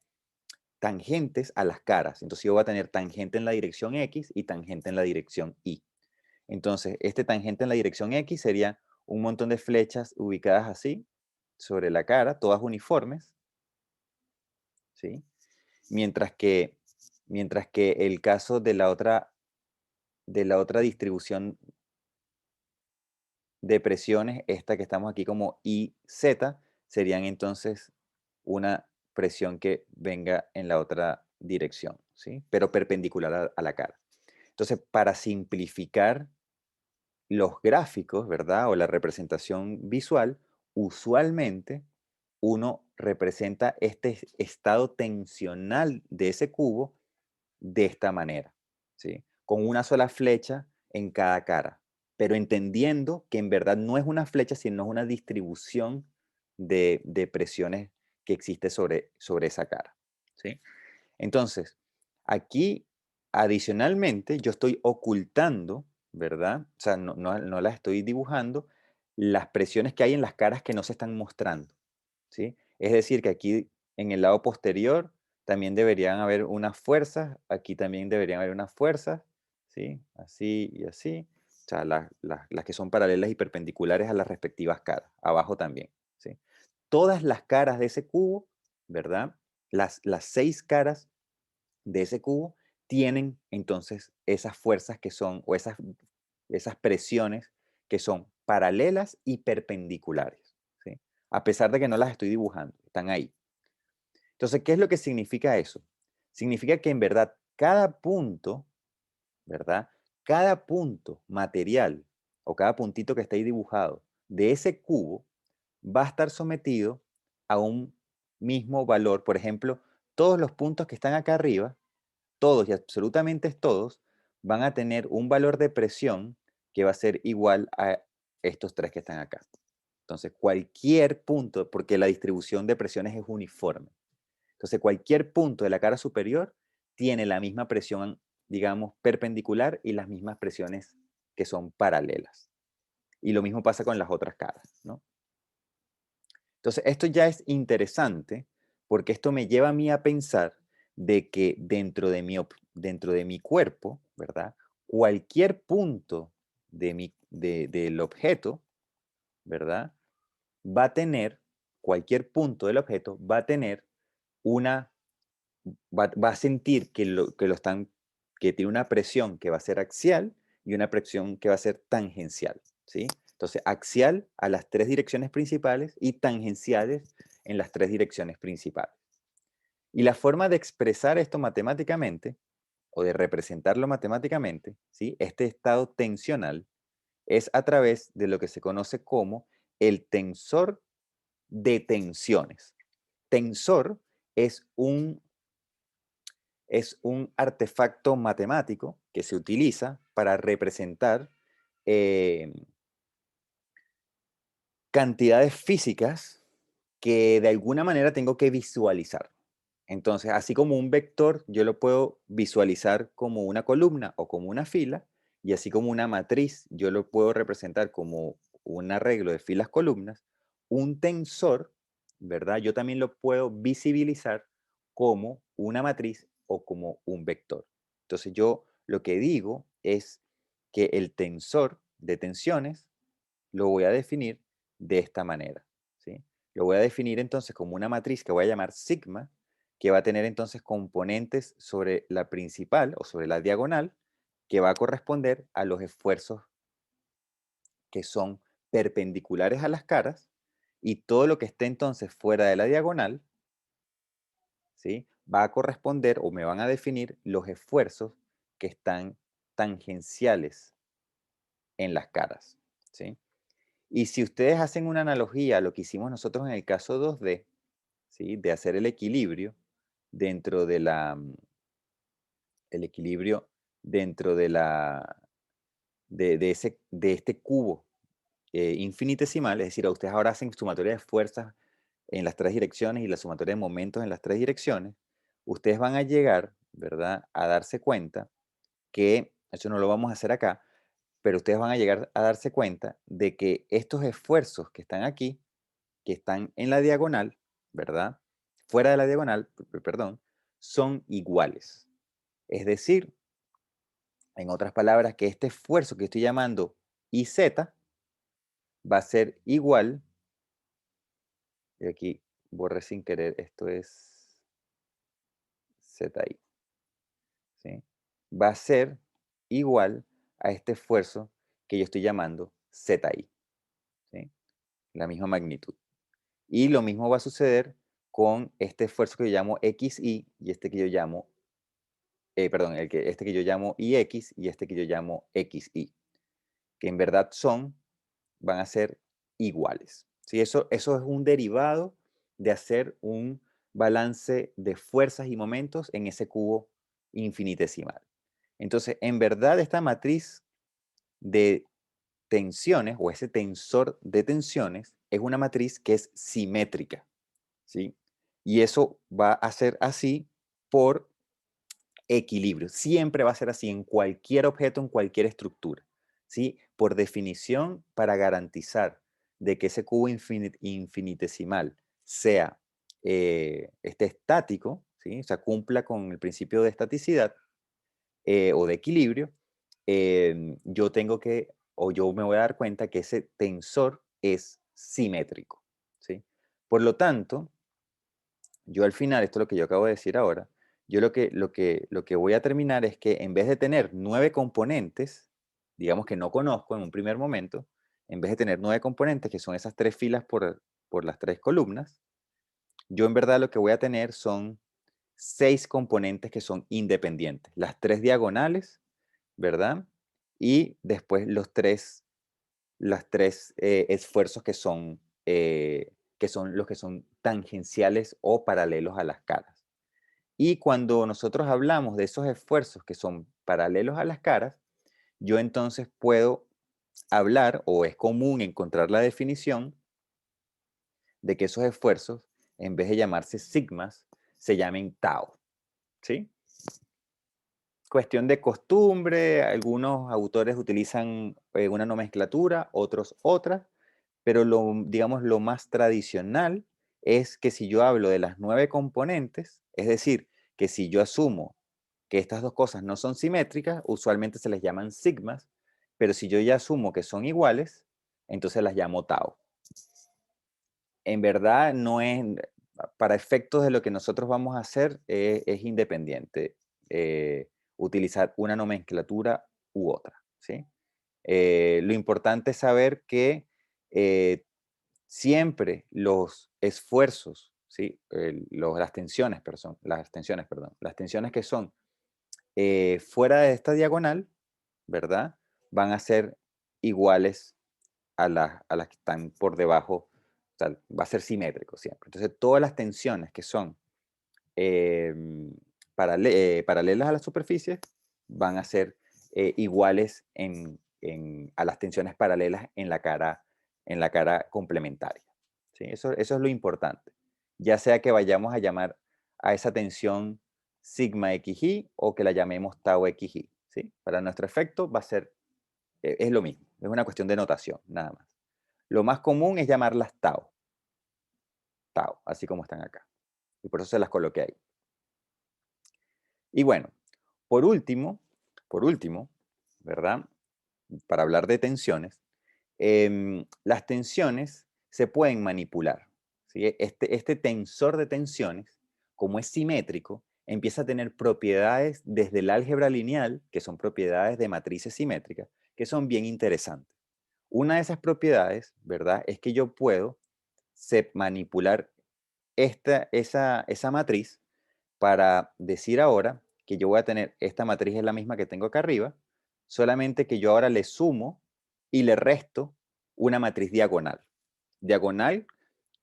Speaker 1: tangentes a las caras. Entonces yo voy a tener tangente en la dirección X y tangente en la dirección Y. Entonces, este tangente en la dirección X sería un montón de flechas ubicadas así, sobre la cara, todas uniformes, ¿sí? Mientras que, mientras que el caso de la otra distribución de presiones, esta que estamos aquí como IZ, serían entonces una presión que venga en la otra dirección, ¿sí? Pero perpendicular a la cara. Entonces, para simplificar los gráficos, ¿verdad? O la representación visual, usualmente uno representa este estado tensional de ese cubo de esta manera, ¿sí? Con una sola flecha en cada cara, pero entendiendo que en verdad no es una flecha, sino es una distribución de presiones que existe sobre esa cara, ¿sí? Entonces, aquí adicionalmente yo estoy ocultando, ¿verdad? O sea, no las estoy dibujando, las presiones que hay en las caras que no se están mostrando, ¿sí? Es decir, que aquí en el lado posterior también deberían haber unas fuerzas, aquí también deberían haber unas fuerzas, ¿sí? Así y así. sea, las que son paralelas y perpendiculares a las respectivas caras, abajo también, ¿sí? Todas las caras de ese cubo, ¿verdad? Las 6 caras de ese cubo tienen entonces esas fuerzas que son, o esas presiones que son paralelas y perpendiculares, ¿sí? A pesar de que no las estoy dibujando, están ahí. Entonces, ¿qué es lo que significa eso? Significa que en verdad cada punto, ¿verdad? Cada punto material o cada puntito que está ahí dibujado de ese cubo va a estar sometido a un mismo valor. Por ejemplo, todos los puntos que están acá arriba, todos y absolutamente todos, van a tener un valor de presión que va a ser igual a estos tres que están acá. Entonces, cualquier punto, porque la distribución de presiones es uniforme. Entonces, cualquier punto de la cara superior tiene la misma presión, digamos, perpendicular y las mismas presiones que son paralelas. Y lo mismo pasa con las otras caras, ¿no? Entonces, esto ya es interesante porque esto me lleva a mí a pensar de que dentro de mi cuerpo, ¿verdad? Cualquier punto del objeto, ¿verdad? Va a tener, cualquier punto del objeto va a tener una va a sentir que tiene una presión que va a ser axial y una presión que va a ser tangencial, ¿sí? Entonces, axial a las tres direcciones principales y tangenciales en las tres direcciones principales. Y la forma de expresar esto matemáticamente, o de representarlo matemáticamente, ¿sí? Este estado tensional, es a través de lo que se conoce como el tensor de tensiones. Tensor es un artefacto matemático que se utiliza para representar eh, cantidades físicas que de alguna manera tengo que visualizar. Entonces, así como un vector, yo lo puedo visualizar como una columna o como una fila, y así como una matriz, yo lo puedo representar como un arreglo de filas columnas, un tensor, ¿verdad? Yo también lo puedo visibilizar como una matriz o como un vector. Entonces, yo lo que digo es que el tensor de tensiones lo voy a definir de esta manera, ¿sí? Lo voy a definir entonces como una matriz que voy a llamar sigma, que va a tener entonces componentes sobre la principal o sobre la diagonal, que va a corresponder a los esfuerzos que son perpendiculares a las caras, y todo lo que esté entonces fuera de la diagonal, ¿sí? Va a corresponder o me van a definir los esfuerzos que están tangenciales en las caras, ¿sí? Y si ustedes hacen una analogía a lo que hicimos nosotros en el caso 2D, ¿sí? De hacer el equilibrio dentro de el equilibrio dentro de este cubo infinitesimal, es decir, ustedes ahora hacen sumatoria de fuerzas en las tres direcciones y la sumatoria de momentos en las tres direcciones, ustedes van a llegar, ¿verdad?, a darse cuenta que, eso no lo vamos a hacer acá, pero ustedes van a llegar a darse cuenta de que estos esfuerzos que están aquí, que están en la diagonal, ¿verdad? Fuera de la diagonal, perdón, son iguales. Es decir, en otras palabras, que este esfuerzo que estoy llamando IZ va a ser igual, y aquí borré sin querer, esto es ZI, ¿sí? Va a ser igual a este esfuerzo que yo estoy llamando ZI, ¿sí? La misma magnitud. Y lo mismo va a suceder con este esfuerzo que yo llamo XI y este que yo llamo, perdón, este que yo llamo IX y este que yo llamo XI, que en verdad van a ser iguales. ¿Sí? Eso es un derivado de hacer un balance de fuerzas y momentos en ese cubo infinitesimal. Entonces, en verdad, esta matriz de tensiones o ese tensor de tensiones es una matriz que es simétrica, ¿sí? Y eso va a ser así por equilibrio. Siempre va a ser así en cualquier objeto, en cualquier estructura, ¿sí? Por definición, para garantizar de que ese cubo infinitesimal esté estático, ¿sí? O sea, cumpla con el principio de estaticidad o de equilibrio, yo tengo que o yo me voy a dar cuenta que ese tensor es simétrico, ¿sí? Por lo tanto, yo al final, esto es lo que yo acabo de decir ahora, yo lo que voy a terminar es que en vez de tener 9 componentes, digamos que no conozco en un primer momento, en vez de tener 9 componentes, que son esas 3 filas por las 3 columnas, yo en verdad lo que voy a tener son 6 componentes que son independientes. Las 3 diagonales, ¿verdad? Y después las tres esfuerzos que son los que son tangenciales o paralelos a las caras. Y cuando nosotros hablamos de esos esfuerzos que son paralelos a las caras, yo entonces puedo hablar, o es común encontrar la definición de que esos esfuerzos, en vez de llamarse sigmas, se llamen tau, ¿sí? Cuestión de costumbre, algunos autores utilizan una nomenclatura, otros otra, pero digamos, lo más tradicional es que si yo hablo de las 9 componentes, es decir, que si yo asumo que estas dos cosas no son simétricas, usualmente se les llaman sigmas, pero si yo ya asumo que son iguales, entonces las llamo tau. En verdad, no es, para efectos de lo que nosotros vamos a hacer, es independiente utilizar una nomenclatura u otra, ¿sí? Lo importante es saber que eh, siempre los esfuerzos, ¿sí? Las tensiones que son fuera de esta diagonal, ¿verdad? Van a ser iguales a las que están por debajo, o sea, va a ser simétrico siempre. Entonces, todas las tensiones que son em, paralelas a la superficie van a ser iguales a las tensiones paralelas en la cara complementaria. ¿Sí? Eso es lo importante. Ya sea que vayamos a llamar a esa tensión sigma xy o que la llamemos tau xy. ¿Sí? Para nuestro efecto va a ser, es lo mismo, es una cuestión de notación, nada más. Lo más común es llamarlas tau, tau, así como están acá. Y por eso se las coloqué ahí. Y bueno, por último, por último, ¿verdad? Para hablar de tensiones, las tensiones se pueden manipular. ¿Sí? Este tensor de tensiones, como es simétrico, empieza a tener propiedades desde el álgebra lineal, que son propiedades de matrices simétricas, que son bien interesantes. Una de esas propiedades, ¿verdad? Es que yo puedo manipular esa matriz para decir ahora que yo voy a tener esta matriz es la misma que tengo acá arriba, solamente que yo ahora le sumo y le resto una matriz diagonal. Diagonal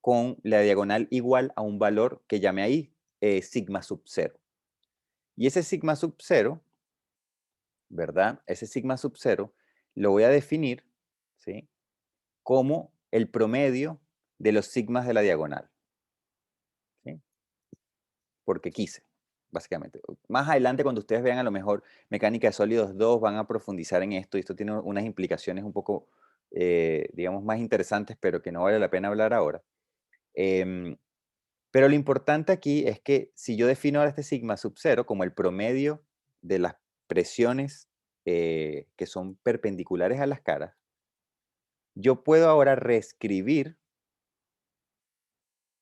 Speaker 1: con la diagonal igual a un valor que llamé ahí sigma sub 0. Y ese sigma sub 0, ¿verdad? Ese sigma sub 0 lo voy a definir, ¿sí? Como el promedio de los sigmas de la diagonal, ¿sí? Porque quise, básicamente. Más adelante, cuando ustedes vean a lo mejor Mecánica de Sólidos 2, van a profundizar en esto, y esto tiene unas implicaciones un poco, digamos, más interesantes, pero que no vale la pena hablar ahora. Em, pero lo importante aquí es que si yo defino ahora este sigma sub 0 como el promedio de las presiones que son perpendiculares a las caras, yo puedo ahora reescribir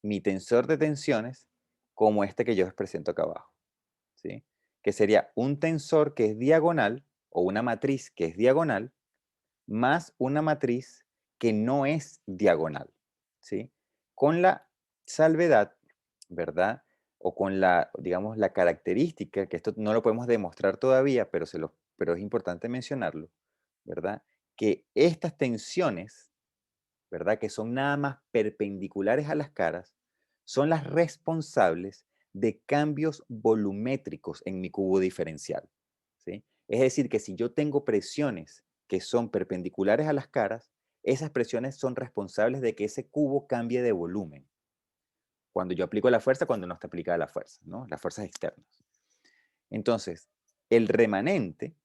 Speaker 1: mi tensor de tensiones como este que yo les presento acá abajo. ¿Sí? Que sería un tensor que es diagonal o una matriz que es diagonal más una matriz que no es diagonal, ¿sí? Con la salvedad, ¿verdad? O con la, digamos, la característica, que esto no lo podemos demostrar todavía, pero es importante mencionarlo, ¿verdad? Que estas tensiones, ¿verdad? Que son nada más perpendiculares a las caras, son las responsables de cambios volumétricos en mi cubo diferencial, ¿sí? Es decir, que si yo tengo presiones que son perpendiculares a las caras, esas presiones son responsables de que ese cubo cambie de volumen. Cuando yo aplico la fuerza, cuando no está aplicada la fuerza, ¿no? Las fuerzas externas. Entonces, el remanente,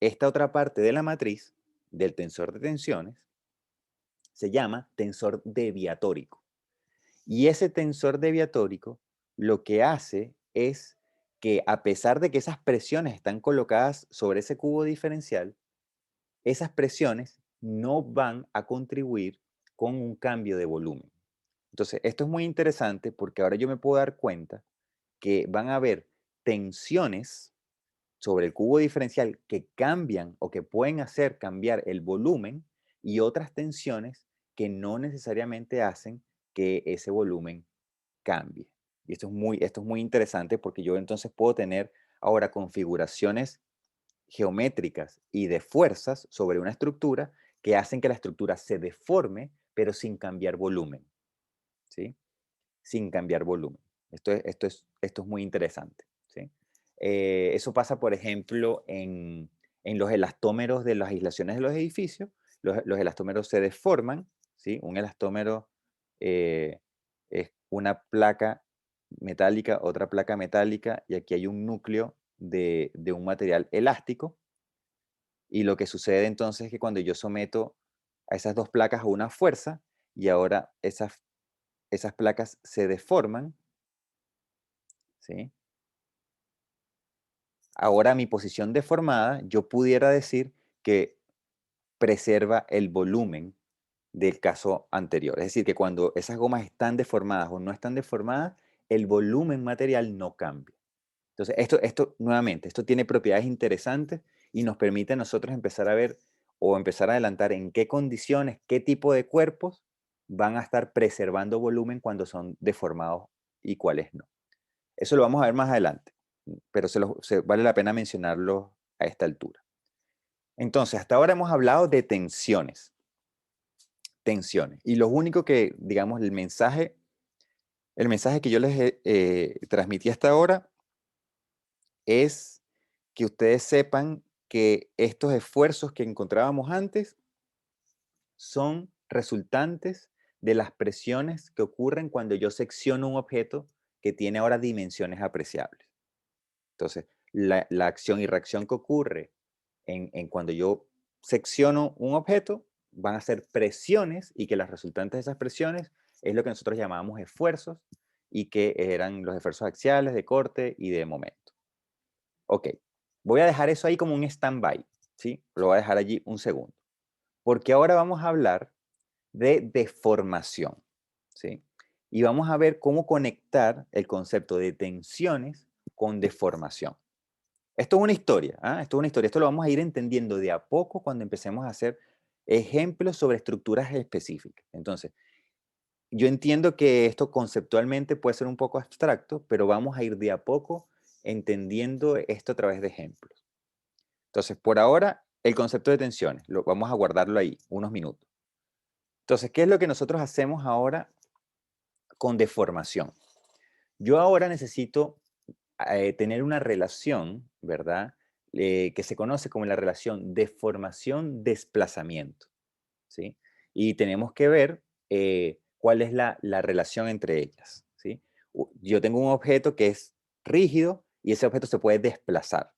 Speaker 1: esta otra parte de la matriz del tensor de tensiones, se llama tensor deviatórico. Y ese tensor deviatórico lo que hace es que, a pesar de que esas presiones están colocadas sobre ese cubo diferencial, esas presiones no van a contribuir con un cambio de volumen. Entonces, esto es muy interesante porque ahora yo me puedo dar cuenta que van a haber tensiones sobre el cubo diferencial que cambian o que pueden hacer cambiar el volumen y otras tensiones que no necesariamente hacen que ese volumen cambie. Y esto es muy interesante porque yo entonces puedo tener ahora configuraciones geométricas y de fuerzas sobre una estructura que hacen que la estructura se deforme, pero sin cambiar volumen, ¿sí? Sin cambiar volumen. Esto es muy interesante, ¿sí? Eso pasa, por ejemplo, en los elastómeros de las aislaciones de los edificios. Los elastómeros se deforman, ¿sí? Un elastómero es una placa metálica, otra placa metálica, y aquí hay un núcleo de un material elástico. Y lo que sucede entonces es que cuando yo someto a esas dos placas a una fuerza, y ahora esas placas se deforman, ¿sí? Ahora mi posición deformada, yo pudiera decir que preserva el volumen del caso anterior. Es decir, que cuando esas gomas están deformadas o no están deformadas, el volumen material no cambia. Entonces, nuevamente, esto tiene propiedades interesantes y nos permite a nosotros empezar a ver o empezar a adelantar en qué condiciones, qué tipo de cuerpos van a estar preservando volumen cuando son deformados y cuáles no. Eso lo vamos a ver más adelante, pero vale la pena mencionarlo a esta altura. Entonces, hasta ahora hemos hablado de tensiones, tensiones. Y lo único que, digamos, el mensaje que yo les transmití hasta ahora es que ustedes sepan que estos esfuerzos que encontrábamos antes son resultantes de las presiones que ocurren cuando yo secciono un objeto que tiene ahora dimensiones apreciables. Entonces, la acción y reacción que ocurre en cuando yo secciono un objeto van a ser presiones y que las resultantes de esas presiones es lo que nosotros llamamos esfuerzos y que eran los esfuerzos axiales, de corte y de momento. Ok, voy a dejar eso ahí como un stand-by, ¿sí? Lo voy a dejar allí un segundo. Porque ahora vamos a hablar de deformación, ¿sí? Y vamos a ver cómo conectar el concepto de tensiones con deformación. Esto es una historia, ¿ah? Esto es una historia. Esto lo vamos a ir entendiendo de a poco cuando empecemos a hacer ejemplos sobre estructuras específicas. Entonces, yo entiendo que esto conceptualmente puede ser un poco abstracto, pero vamos a ir de a poco entendiendo esto a través de ejemplos. Entonces, por ahora, el concepto de tensiones, vamos a guardarlo ahí unos minutos. Entonces, ¿qué es lo que nosotros hacemos ahora con deformación? Yo ahora necesito tener una relación, ¿verdad? Que se conoce como la relación deformación-desplazamiento, ¿sí? Y tenemos que ver cuál es la relación entre ellas, ¿sí? Yo tengo un objeto que es rígido y ese objeto se puede desplazar.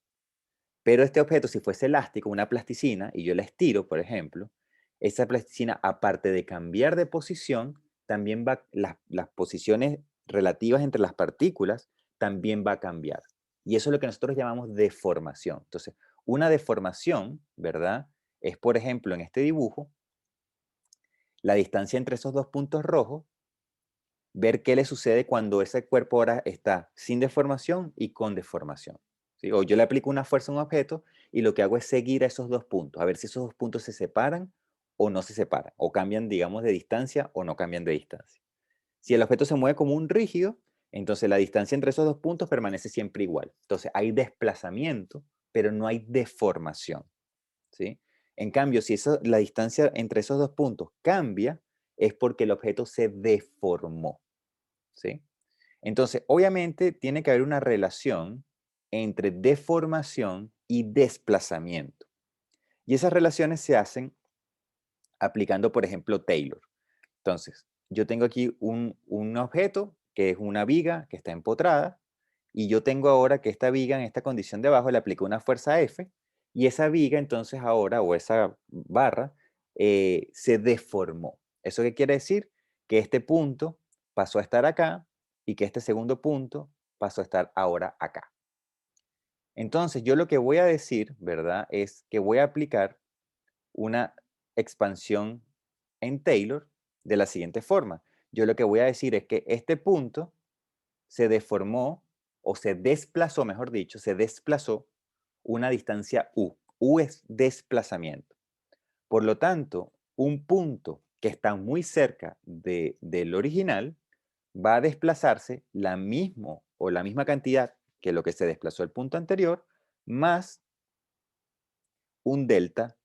Speaker 1: Pero este objeto, si fuese elástico, una plasticina, y yo la estiro, por ejemplo, esa plasticina, aparte de cambiar de posición, también las posiciones relativas entre las partículas también va a cambiar. Y eso es lo que nosotros llamamos deformación. Entonces, una deformación, ¿verdad? Es, por ejemplo, en este dibujo, la distancia entre esos dos puntos rojos, ver qué le sucede cuando ese cuerpo ahora está sin deformación y con deformación. ¿Sí? O yo le aplico una fuerza a un objeto y lo que hago es seguir a esos dos puntos, a ver si esos dos puntos se separan o no se separan, o cambian, digamos, de distancia o no cambian de distancia. Si el objeto se mueve como un rígido, entonces la distancia entre esos dos puntos permanece siempre igual. Entonces hay desplazamiento, pero no hay deformación. ¿Sí? En cambio, si la distancia entre esos dos puntos cambia, es porque el objeto se deformó. ¿Sí? Entonces, obviamente tiene que haber una relación entre deformación y desplazamiento. Y esas relaciones se hacen aplicando, por ejemplo, Taylor. Entonces, yo tengo aquí un objeto que es una viga que está empotrada y yo tengo ahora que esta viga en esta condición de abajo le aplico una fuerza F y esa viga entonces ahora, o esa barra, se deformó. ¿Eso qué quiere decir? Que este punto pasó a estar acá y que este segundo punto pasó a estar ahora acá. Entonces, yo lo que voy a decir, ¿verdad? Es que voy a aplicar una expansión en Taylor de la siguiente forma. Yo lo que voy a decir es que este punto se deformó o se desplazó, mejor dicho, se desplazó una distancia u. U es desplazamiento. Por lo tanto, un punto que está muy cerca del original va a desplazarse la misma cantidad que lo que se desplazó el punto anterior, más un delta,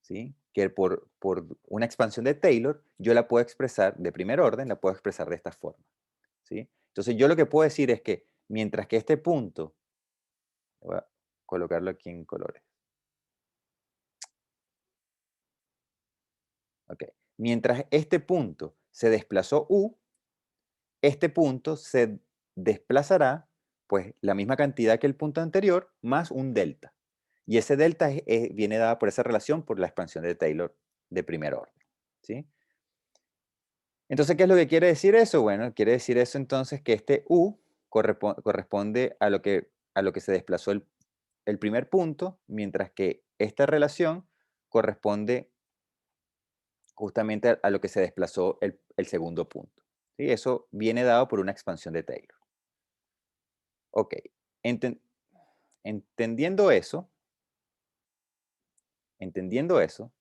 Speaker 1: ¿sí? Que por una expansión de Taylor, yo la puedo expresar de primer orden, la puedo expresar de esta forma, ¿sí? Entonces, yo lo que puedo decir es que mientras que este punto, voy a colocarlo aquí en colores, ¿ok? Mientras este punto se desplazó u, este punto se desplazará, pues, la misma cantidad que el punto anterior, más un delta. Y ese delta viene dada por esa relación por la expansión de Taylor de primer orden, ¿sí? Entonces, ¿qué es lo que quiere decir eso? Bueno, quiere decir eso entonces que este u corresponde a lo que se desplazó el primer punto, mientras que esta relación corresponde justamente a lo que se desplazó el segundo punto, ¿sí? Eso viene dado por una expansión de Taylor. Ok, enten- entendiendo eso, entendiendo eso,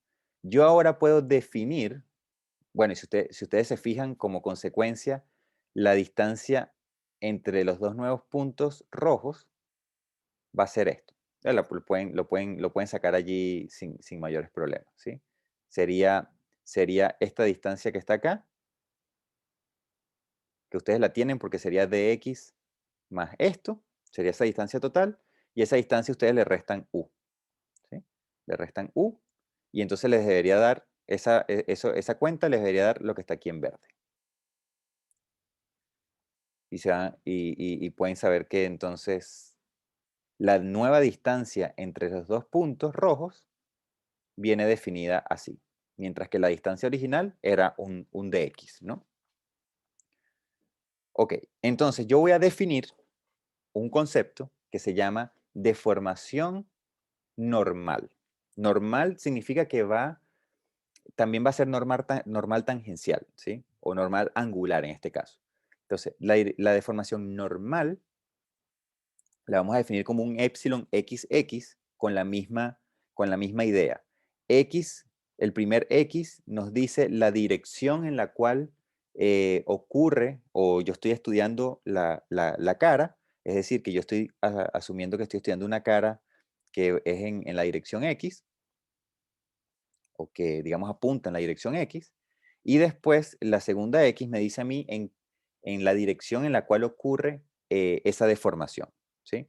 Speaker 1: yo ahora puedo definir, bueno, y si ustedes se fijan como consecuencia, la distancia entre los dos nuevos puntos rojos va a ser esto. Lo pueden sacar allí sin mayores problemas, ¿sí? Sería esta distancia que está acá, que ustedes la tienen porque sería dx más esto, sería esa distancia total, y esa distancia ustedes le restan u, ¿sí? Le restan u, y entonces les debería dar, esa cuenta les debería dar lo que está aquí en verde. Y pueden saber que entonces la nueva distancia entre los dos puntos rojos viene definida así, mientras que la distancia original era un dx, ¿no? Ok, entonces yo voy a definir un concepto que se llama deformación normal. Normal significa que también va a ser normal tangencial, ¿sí? O normal angular en este caso. Entonces, la deformación normal la vamos a definir como un epsilon xx con la misma idea. X, el primer X nos dice la dirección en la cual ocurre o yo estoy estudiando la cara, es decir, que yo estoy asumiendo que estoy estudiando una cara que es en la dirección X, o que digamos apunta en la dirección X, y después la segunda X me dice a mí en la dirección en la cual ocurre esa deformación, ¿sí?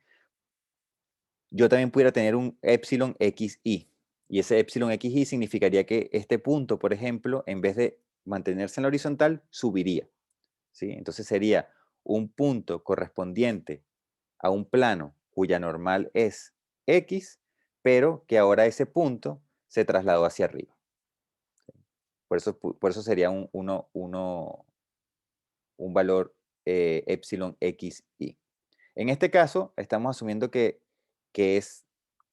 Speaker 1: Yo también pudiera tener un epsilon xi, y ese epsilon xi significaría que este punto, por ejemplo, en vez de mantenerse en la horizontal, subiría, ¿sí? Entonces sería un punto correspondiente a un plano cuya normal es x, pero que ahora ese punto se trasladó hacia arriba. Por eso sería un valor epsilon xi. En este caso, estamos asumiendo que es,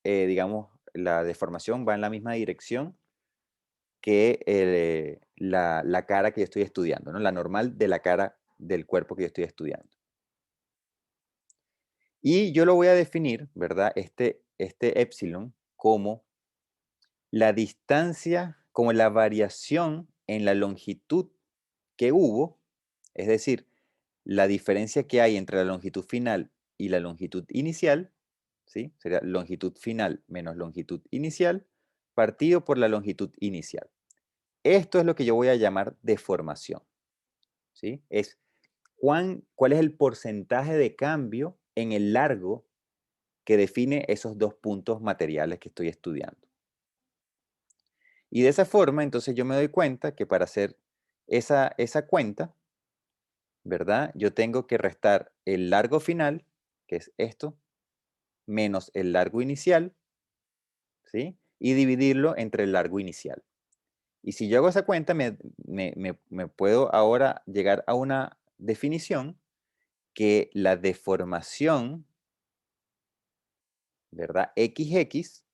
Speaker 1: digamos, la deformación va en la misma dirección que la cara que yo estoy estudiando, ¿no? La normal de la cara del cuerpo que yo estoy estudiando. Y yo lo voy a definir, ¿verdad? Este epsilon como la distancia, como la variación en la longitud que hubo, es decir, la diferencia que hay entre la longitud final y la longitud inicial, ¿sí? Sería longitud final menos longitud inicial, partido por la longitud inicial. Esto es lo que yo voy a llamar deformación, ¿sí? Es cuál es el porcentaje de cambio en el largo que define esos dos puntos materiales que estoy estudiando. Y de esa forma, entonces yo me doy cuenta que para hacer esa cuenta, ¿verdad? Yo tengo que restar el largo final, que es esto, menos el largo inicial, ¿sí? Y dividirlo entre el largo inicial. Y si yo hago esa cuenta, me puedo ahora llegar a una definición que la deformación, ¿verdad? XX,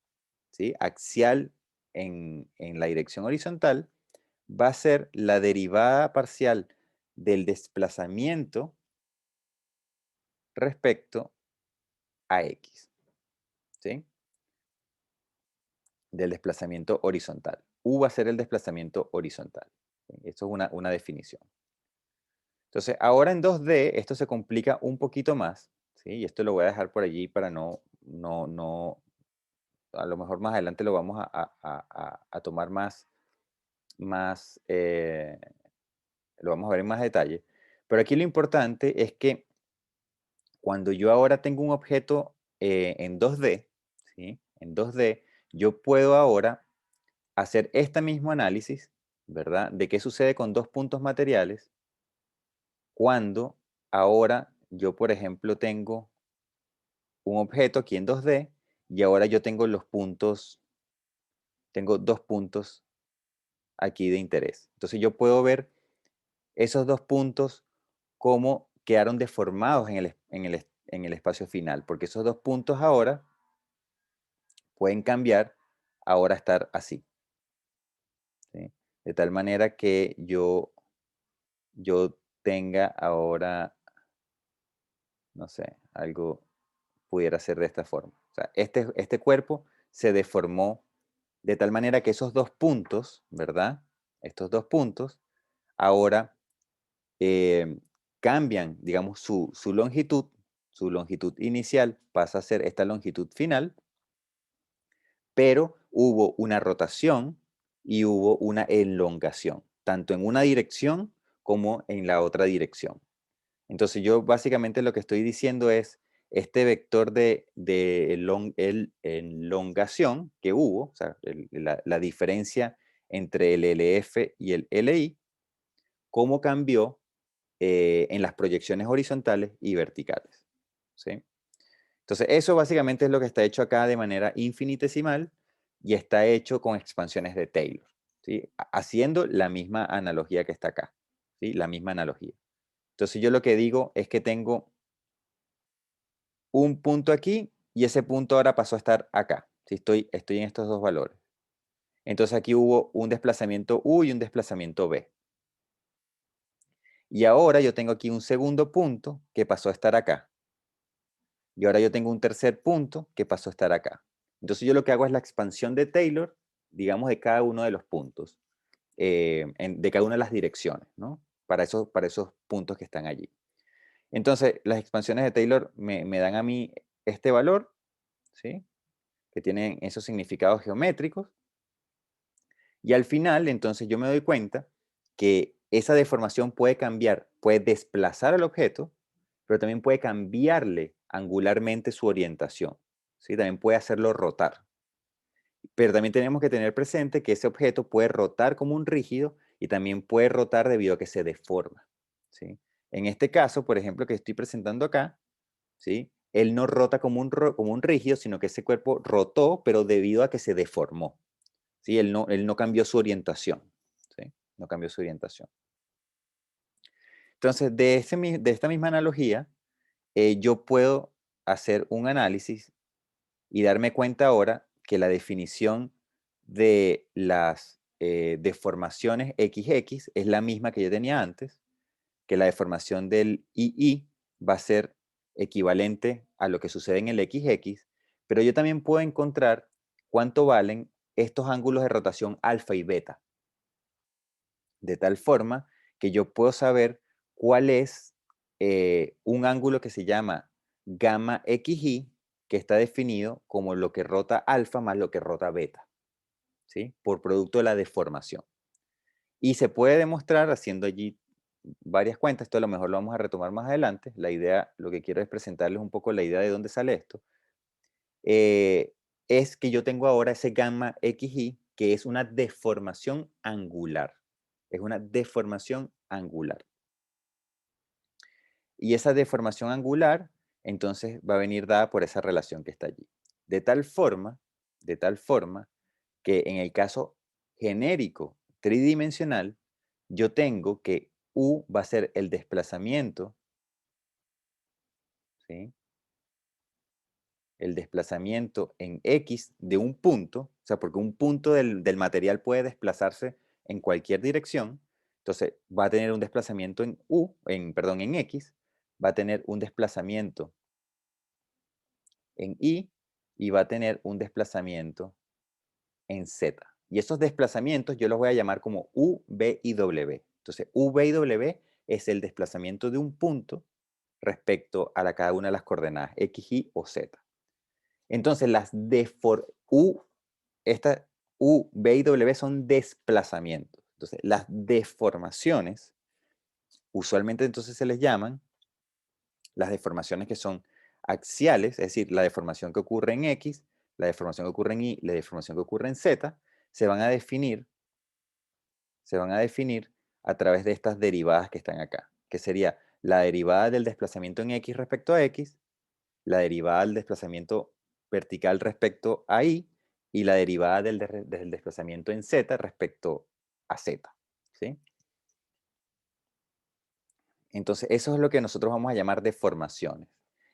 Speaker 1: ¿sí? Axial en la dirección horizontal va a ser la derivada parcial del desplazamiento respecto a x, ¿sí? Del desplazamiento horizontal. U va a ser el desplazamiento horizontal. ¿Sí? Esto es una definición. Entonces, ahora en 2D esto se complica un poquito más, ¿sí? Y esto lo voy a dejar por allí para no, a lo mejor más adelante lo vamos a tomar más, lo vamos a ver en más detalle. Pero aquí lo importante es que cuando yo ahora tengo un objeto en 2D, ¿sí? En 2D, yo puedo ahora hacer este mismo análisis, ¿verdad? De qué sucede con dos puntos materiales cuando ahora yo, por ejemplo, tengo un objeto aquí en 2D y ahora yo tengo los puntos, tengo dos puntos aquí de interés. Entonces yo puedo ver esos dos puntos cómo quedaron deformados en el espacio final, porque esos dos puntos ahora pueden cambiar, ahora estar así, ¿sí? De tal manera que yo tenga ahora, no sé, algo pudiera ser de esta forma. O sea, este cuerpo se deformó de tal manera que esos dos puntos, ¿verdad? Estos dos puntos ahora eh, cambian, digamos, su longitud inicial pasa a ser esta longitud final, pero hubo una rotación y hubo una elongación, tanto en una dirección como en la otra dirección. Entonces yo básicamente lo que estoy diciendo es este vector de elongación que hubo, o sea, la diferencia entre el LF y el LI, cómo cambió en las proyecciones horizontales y verticales, ¿sí? Entonces eso básicamente es lo que está hecho acá de manera infinitesimal y está hecho con expansiones de Taylor, ¿sí? Haciendo la misma analogía que está acá, ¿sí? La misma analogía. Entonces yo lo que digo es que tengo un punto aquí y ese punto ahora pasó a estar acá. Si estoy en estos dos valores. Entonces aquí hubo un desplazamiento U y un desplazamiento V. Y ahora yo tengo aquí un segundo punto que pasó a estar acá. Y ahora yo tengo un tercer punto que pasó a estar acá. Entonces yo lo que hago es la expansión de Taylor, digamos, de cada uno de los puntos, de cada una de las direcciones, ¿no? Para esos puntos que están allí. Entonces, las expansiones de Taylor me dan a mí este valor, ¿sí? Que tienen esos significados geométricos. Y al final, entonces, yo me doy cuenta que esa deformación puede cambiar, puede desplazar al objeto, pero también puede cambiarle angularmente su orientación, ¿sí? También puede hacerlo rotar. Pero también tenemos que tener presente que ese objeto puede rotar como un rígido y también puede rotar debido a que se deforma, ¿sí? En este caso, por ejemplo, que estoy presentando acá, ¿sí? Él no rota como un rígido, sino que ese cuerpo rotó, pero debido a que se deformó, ¿sí? Él no cambió su orientación, ¿sí? No cambió su orientación. Entonces, de esta misma analogía, yo puedo hacer un análisis y darme cuenta ahora que la definición de las deformaciones XX es la misma que yo tenía antes, que la deformación del II va a ser equivalente a lo que sucede en el XX, pero yo también puedo encontrar cuánto valen estos ángulos de rotación alfa y beta, de tal forma que yo puedo saber cuál es un ángulo que se llama gamma XI, que está definido como lo que rota alfa más lo que rota beta, ¿sí? Por producto de la deformación. Y se puede demostrar haciendo allí varias cuentas, esto a lo mejor lo vamos a retomar más adelante. La idea, lo que quiero es presentarles un poco la idea de dónde sale esto. Eh, es que yo tengo ahora ese gamma XI, que es una deformación angular. Es una deformación angular. Y esa deformación angular, entonces, va a venir dada por esa relación que está allí. De tal forma que en el caso genérico tridimensional, yo tengo que U va a ser el desplazamiento, ¿sí? el desplazamiento en X de un punto, o sea, porque un punto del material puede desplazarse en cualquier dirección, entonces va a tener un desplazamiento en perdón, en X, va a tener un desplazamiento en Y va a tener un desplazamiento en Z. Y esos desplazamientos yo los voy a llamar como U, V y W. Entonces, U, V y W es el desplazamiento de un punto respecto a cada una de las coordenadas X, Y o Z. Entonces, esta U, V y W son desplazamientos. Entonces, las deformaciones, usualmente entonces se les llaman las deformaciones que son axiales, es decir, la deformación que ocurre en X, la deformación que ocurre en Y, la deformación que ocurre en Z, se van a definir, se van a definir a través de estas derivadas que están acá, que sería la derivada del desplazamiento en X respecto a X, la derivada del desplazamiento vertical respecto a y la derivada del desplazamiento en Z respecto a Z. ¿Sí? Entonces, eso es lo que nosotros vamos a llamar deformaciones.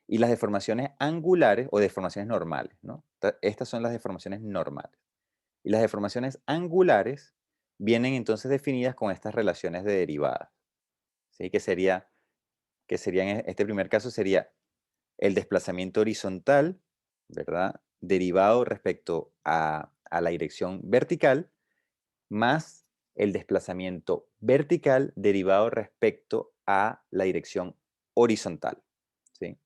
Speaker 1: Y las deformaciones angulares o deformaciones normales, ¿no? Estas son las deformaciones normales. Y las deformaciones angulares vienen entonces definidas con estas relaciones de derivadas. ¿Sí? Que sería en este primer caso sería el desplazamiento horizontal, ¿verdad? Derivado respecto a la dirección vertical, más el desplazamiento vertical derivado respecto a la dirección horizontal, ¿sí?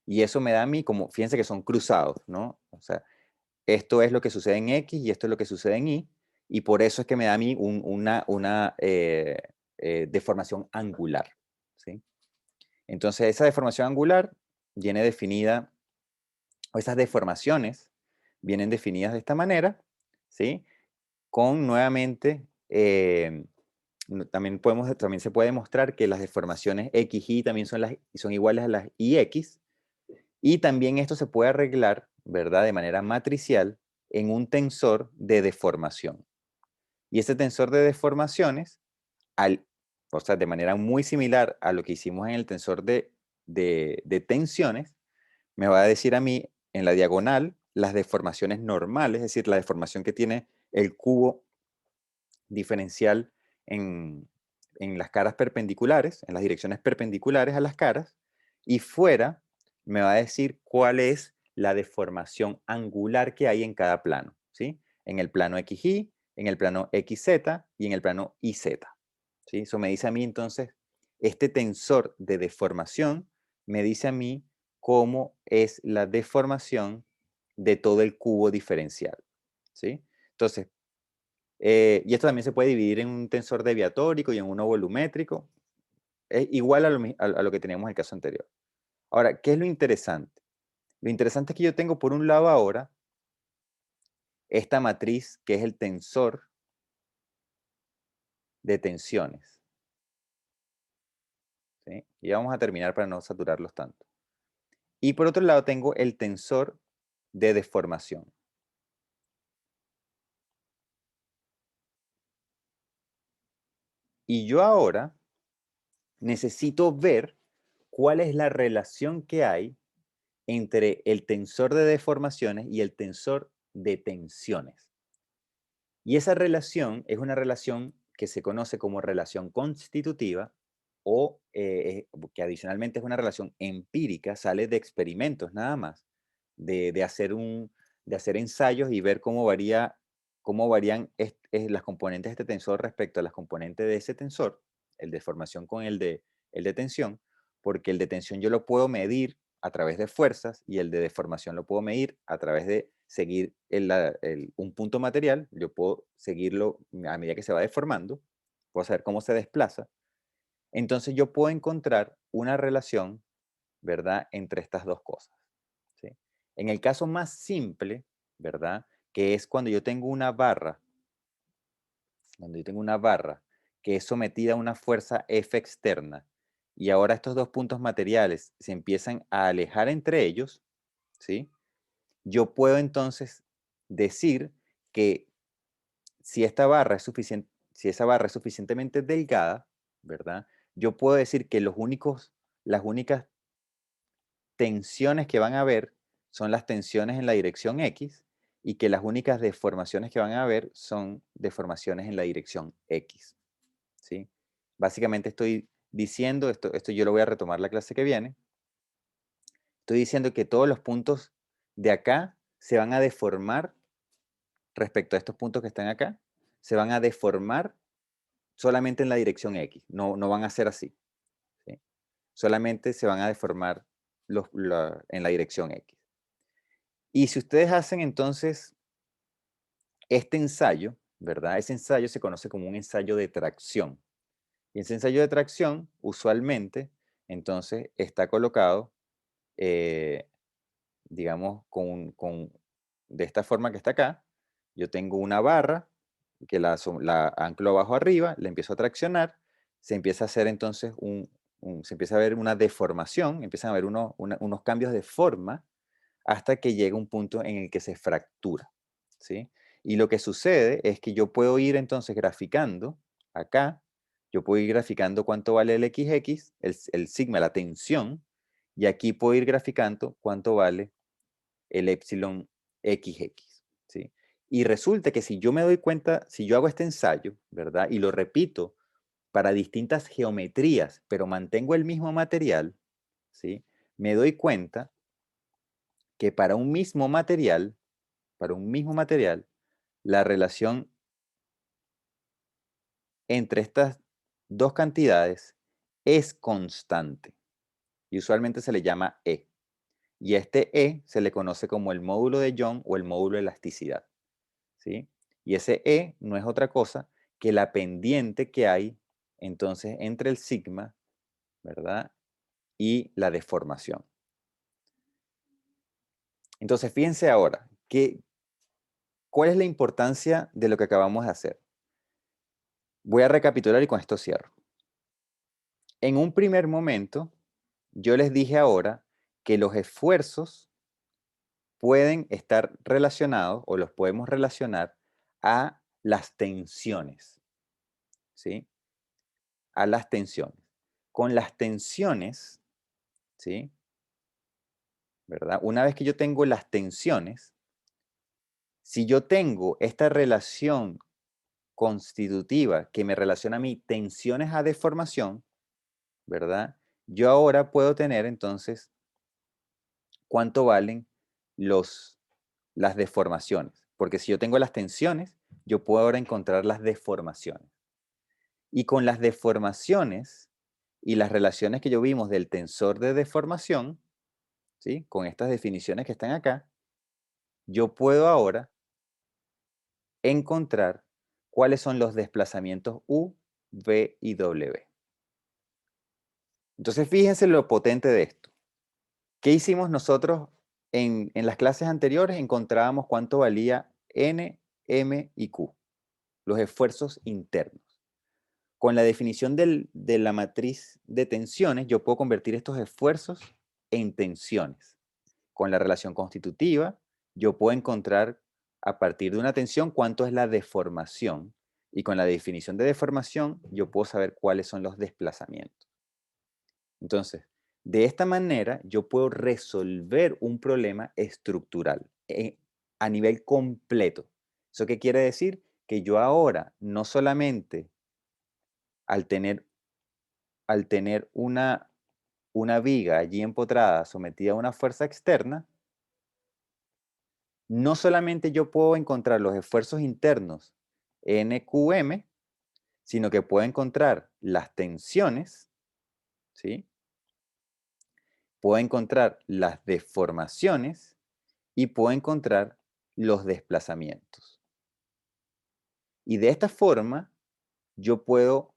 Speaker 1: Y eso me da a mí como, fíjense que son cruzados, ¿no? O sea, esto es lo que sucede en X y esto es lo que sucede en Y por eso es que me da a mí una deformación angular, ¿sí? Entonces, esa deformación angular viene definida, o esas deformaciones vienen definidas de esta manera, ¿sí? Con nuevamente, también se puede demostrar que las deformaciones X, Y también son iguales a las IX, y también esto se puede arreglar, ¿verdad? De manera matricial en un tensor de deformación. Y ese tensor de deformaciones, o sea, de manera muy similar a lo que hicimos en el tensor de tensiones, me va a decir a mí en la diagonal las deformaciones normales, es decir, la deformación que tiene el cubo diferencial en, en las caras perpendiculares, en las direcciones perpendiculares a las caras, y fuera me va a decir cuál es la deformación angular que hay en cada plano, ¿sí? En el plano XY, en el plano XZ y en el plano YZ, ¿sí? Eso me dice a mí entonces, este tensor de deformación me dice a mí cómo es la deformación de todo el cubo diferencial, ¿sí? Entonces, y esto también se puede dividir en un tensor deviatórico y en uno volumétrico. Es igual a lo que teníamos en el caso anterior. Ahora, ¿qué es lo interesante? Lo interesante es que yo tengo por un lado ahora esta matriz que es el tensor de tensiones, ¿sí? Y ya vamos a terminar para no saturarlos tanto. Y por otro lado tengo el tensor de deformación. Y yo ahora necesito ver cuál es la relación que hay entre el tensor de deformaciones y el tensor de tensiones. Y esa relación es una relación que se conoce como relación constitutiva o que adicionalmente es una relación empírica, sale de experimentos nada más, de hacer ensayos y ver cómo varían las componentes de este tensor respecto a las componentes de ese tensor, el de formación con el de tensión, porque el de tensión yo lo puedo medir a través de fuerzas y el de deformación lo puedo medir a través de seguir un punto material, yo puedo seguirlo a medida que se va deformando, puedo saber cómo se desplaza. Entonces yo puedo encontrar una relación, ¿verdad?, entre estas dos cosas, ¿sí? En el caso más simple, ¿verdad?, que es cuando yo tengo una barra que es sometida a una fuerza F externa y ahora estos dos puntos materiales se empiezan a alejar entre ellos, ¿sí? Yo puedo entonces decir que si esta barra es suficiente, si esa barra es suficientemente delgada, ¿verdad? Yo puedo decir que las únicas tensiones que van a haber son las tensiones en la dirección X y que las únicas deformaciones que van a haber son deformaciones en la dirección X, ¿sí? Básicamente estoy diciendo, esto yo lo voy a retomar la clase que viene, estoy diciendo que todos los puntos de acá se van a deformar respecto a estos puntos que están acá, se van a deformar solamente en la dirección X, no van a ser así, ¿sí? Solamente se van a deformar en la dirección X. Y si ustedes hacen entonces este ensayo, ¿verdad? Ese ensayo se conoce como un ensayo de tracción. Y ese ensayo de tracción, usualmente, entonces está colocado, eh, digamos, de esta forma que está acá. Yo tengo una barra que la anclo abajo arriba, la empiezo a traccionar, se empieza a hacer entonces se empieza a ver una deformación, empiezan a haber unos cambios de forma hasta que llega un punto en el que se fractura, ¿sí? Y lo que sucede es que yo puedo ir entonces graficando acá, yo puedo ir graficando cuánto vale el XX, el sigma, la tensión, y aquí puedo ir graficando cuánto vale el epsilon XX, ¿sí? Y resulta que si yo me doy cuenta, si yo hago este ensayo, ¿verdad? Y lo repito para distintas geometrías, pero mantengo el mismo material, ¿sí? Me doy cuenta que para un mismo material, la relación entre estas dos cantidades es constante y usualmente se le llama E. Y este E se le conoce como el módulo de Young o el módulo de elasticidad, ¿sí? Y ese E no es otra cosa que la pendiente que hay entonces entre el sigma, ¿verdad? Y la deformación. Entonces, fíjense ahora, ¿cuál es la importancia de lo que acabamos de hacer? Voy a recapitular y con esto cierro. En un primer momento, yo les dije ahora que los esfuerzos pueden estar relacionados o los podemos relacionar a las tensiones, ¿sí? A las tensiones. Con las tensiones, ¿sí? ¿Verdad? Una vez que yo tengo las tensiones, si yo tengo esta relación constitutiva que me relaciona a mí tensiones a deformación, ¿verdad? Yo ahora puedo tener entonces cuánto valen las deformaciones. Porque si yo tengo las tensiones, yo puedo ahora encontrar las deformaciones. Y con las deformaciones y las relaciones que yo vimos del tensor de deformación, ¿sí? Con estas definiciones que están acá, yo puedo ahora encontrar cuáles son los desplazamientos U, V y W. Entonces, fíjense lo potente de esto. ¿Qué hicimos nosotros en las clases anteriores? Encontrábamos cuánto valía N, M y Q, los esfuerzos internos. Con la definición de la matriz de tensiones, yo puedo convertir estos esfuerzos en tensiones. Con la relación constitutiva, yo puedo encontrar a partir de una tensión cuánto es la deformación. Y con la definición de deformación, yo puedo saber cuáles son los desplazamientos. Entonces, de esta manera, yo puedo resolver un problema estructural a nivel completo. ¿Eso qué quiere decir? Que yo ahora no solamente al tener, una viga allí empotrada sometida a una fuerza externa, no solamente yo puedo encontrar los esfuerzos internos NQM, sino que puedo encontrar las tensiones, ¿sí? Puedo encontrar las deformaciones y puedo encontrar los desplazamientos. Y de esta forma, yo puedo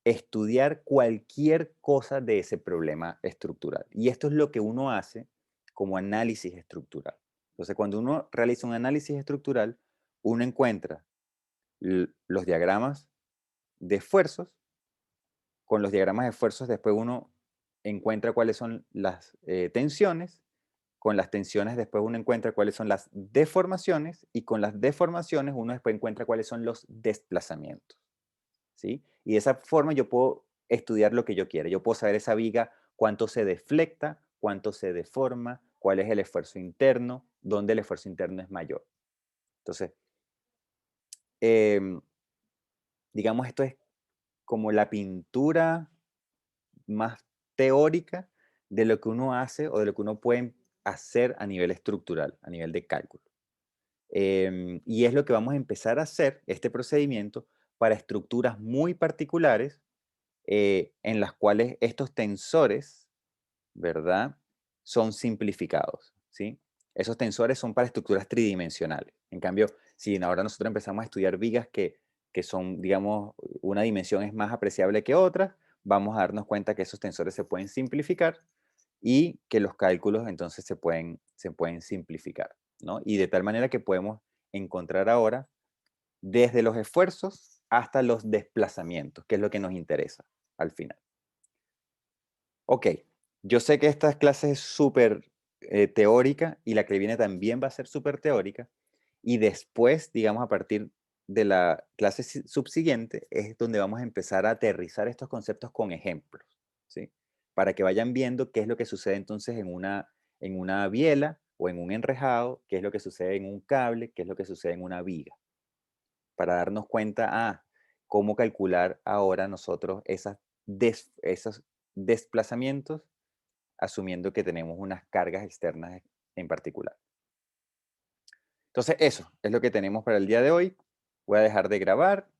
Speaker 1: estudiar cualquier cosa de ese problema estructural. Y esto es lo que uno hace como análisis estructural. Entonces, cuando uno realiza un análisis estructural, uno encuentra los diagramas de esfuerzos. Con los diagramas de esfuerzos después uno encuentra cuáles son las tensiones. Con las tensiones después uno encuentra cuáles son las deformaciones y con las deformaciones uno después encuentra cuáles son los desplazamientos, ¿sí? Y de esa forma yo puedo estudiar lo que yo quiera. Yo puedo saber esa viga cuánto se deflecta, cuánto se deforma, cuál es el esfuerzo interno, dónde el esfuerzo interno es mayor. Entonces, em, digamos, esto es como la pintura más teórica de lo que uno hace o de lo que uno puede hacer a nivel estructural, a nivel de cálculo. Y es lo que vamos a empezar a hacer, este procedimiento, para estructuras muy particulares en las cuales estos tensores, ¿verdad? Son simplificados, ¿sí? Esos tensores son para estructuras tridimensionales. En cambio, si ahora nosotros empezamos a estudiar vigas que son, digamos, una dimensión es más apreciable que otra, vamos a darnos cuenta que esos tensores se pueden simplificar y que los cálculos entonces se pueden simplificar, ¿no? Y de tal manera que podemos encontrar ahora desde los esfuerzos hasta los desplazamientos, que es lo que nos interesa al final. Ok, yo sé que esta clase es súper teórica y la que viene también va a ser súper teórica. Y después, digamos, a partir de la clase subsiguiente, es donde vamos a empezar a aterrizar estos conceptos con ejemplos, ¿sí? Para que vayan viendo qué es lo que sucede entonces en una biela o en un enrejado, qué es lo que sucede en un cable, qué es lo que sucede en una viga. Para darnos cuenta, cómo calcular ahora nosotros esos desplazamientos asumiendo que tenemos unas cargas externas en particular. Entonces, eso es lo que tenemos para el día de hoy. Voy a dejar de grabar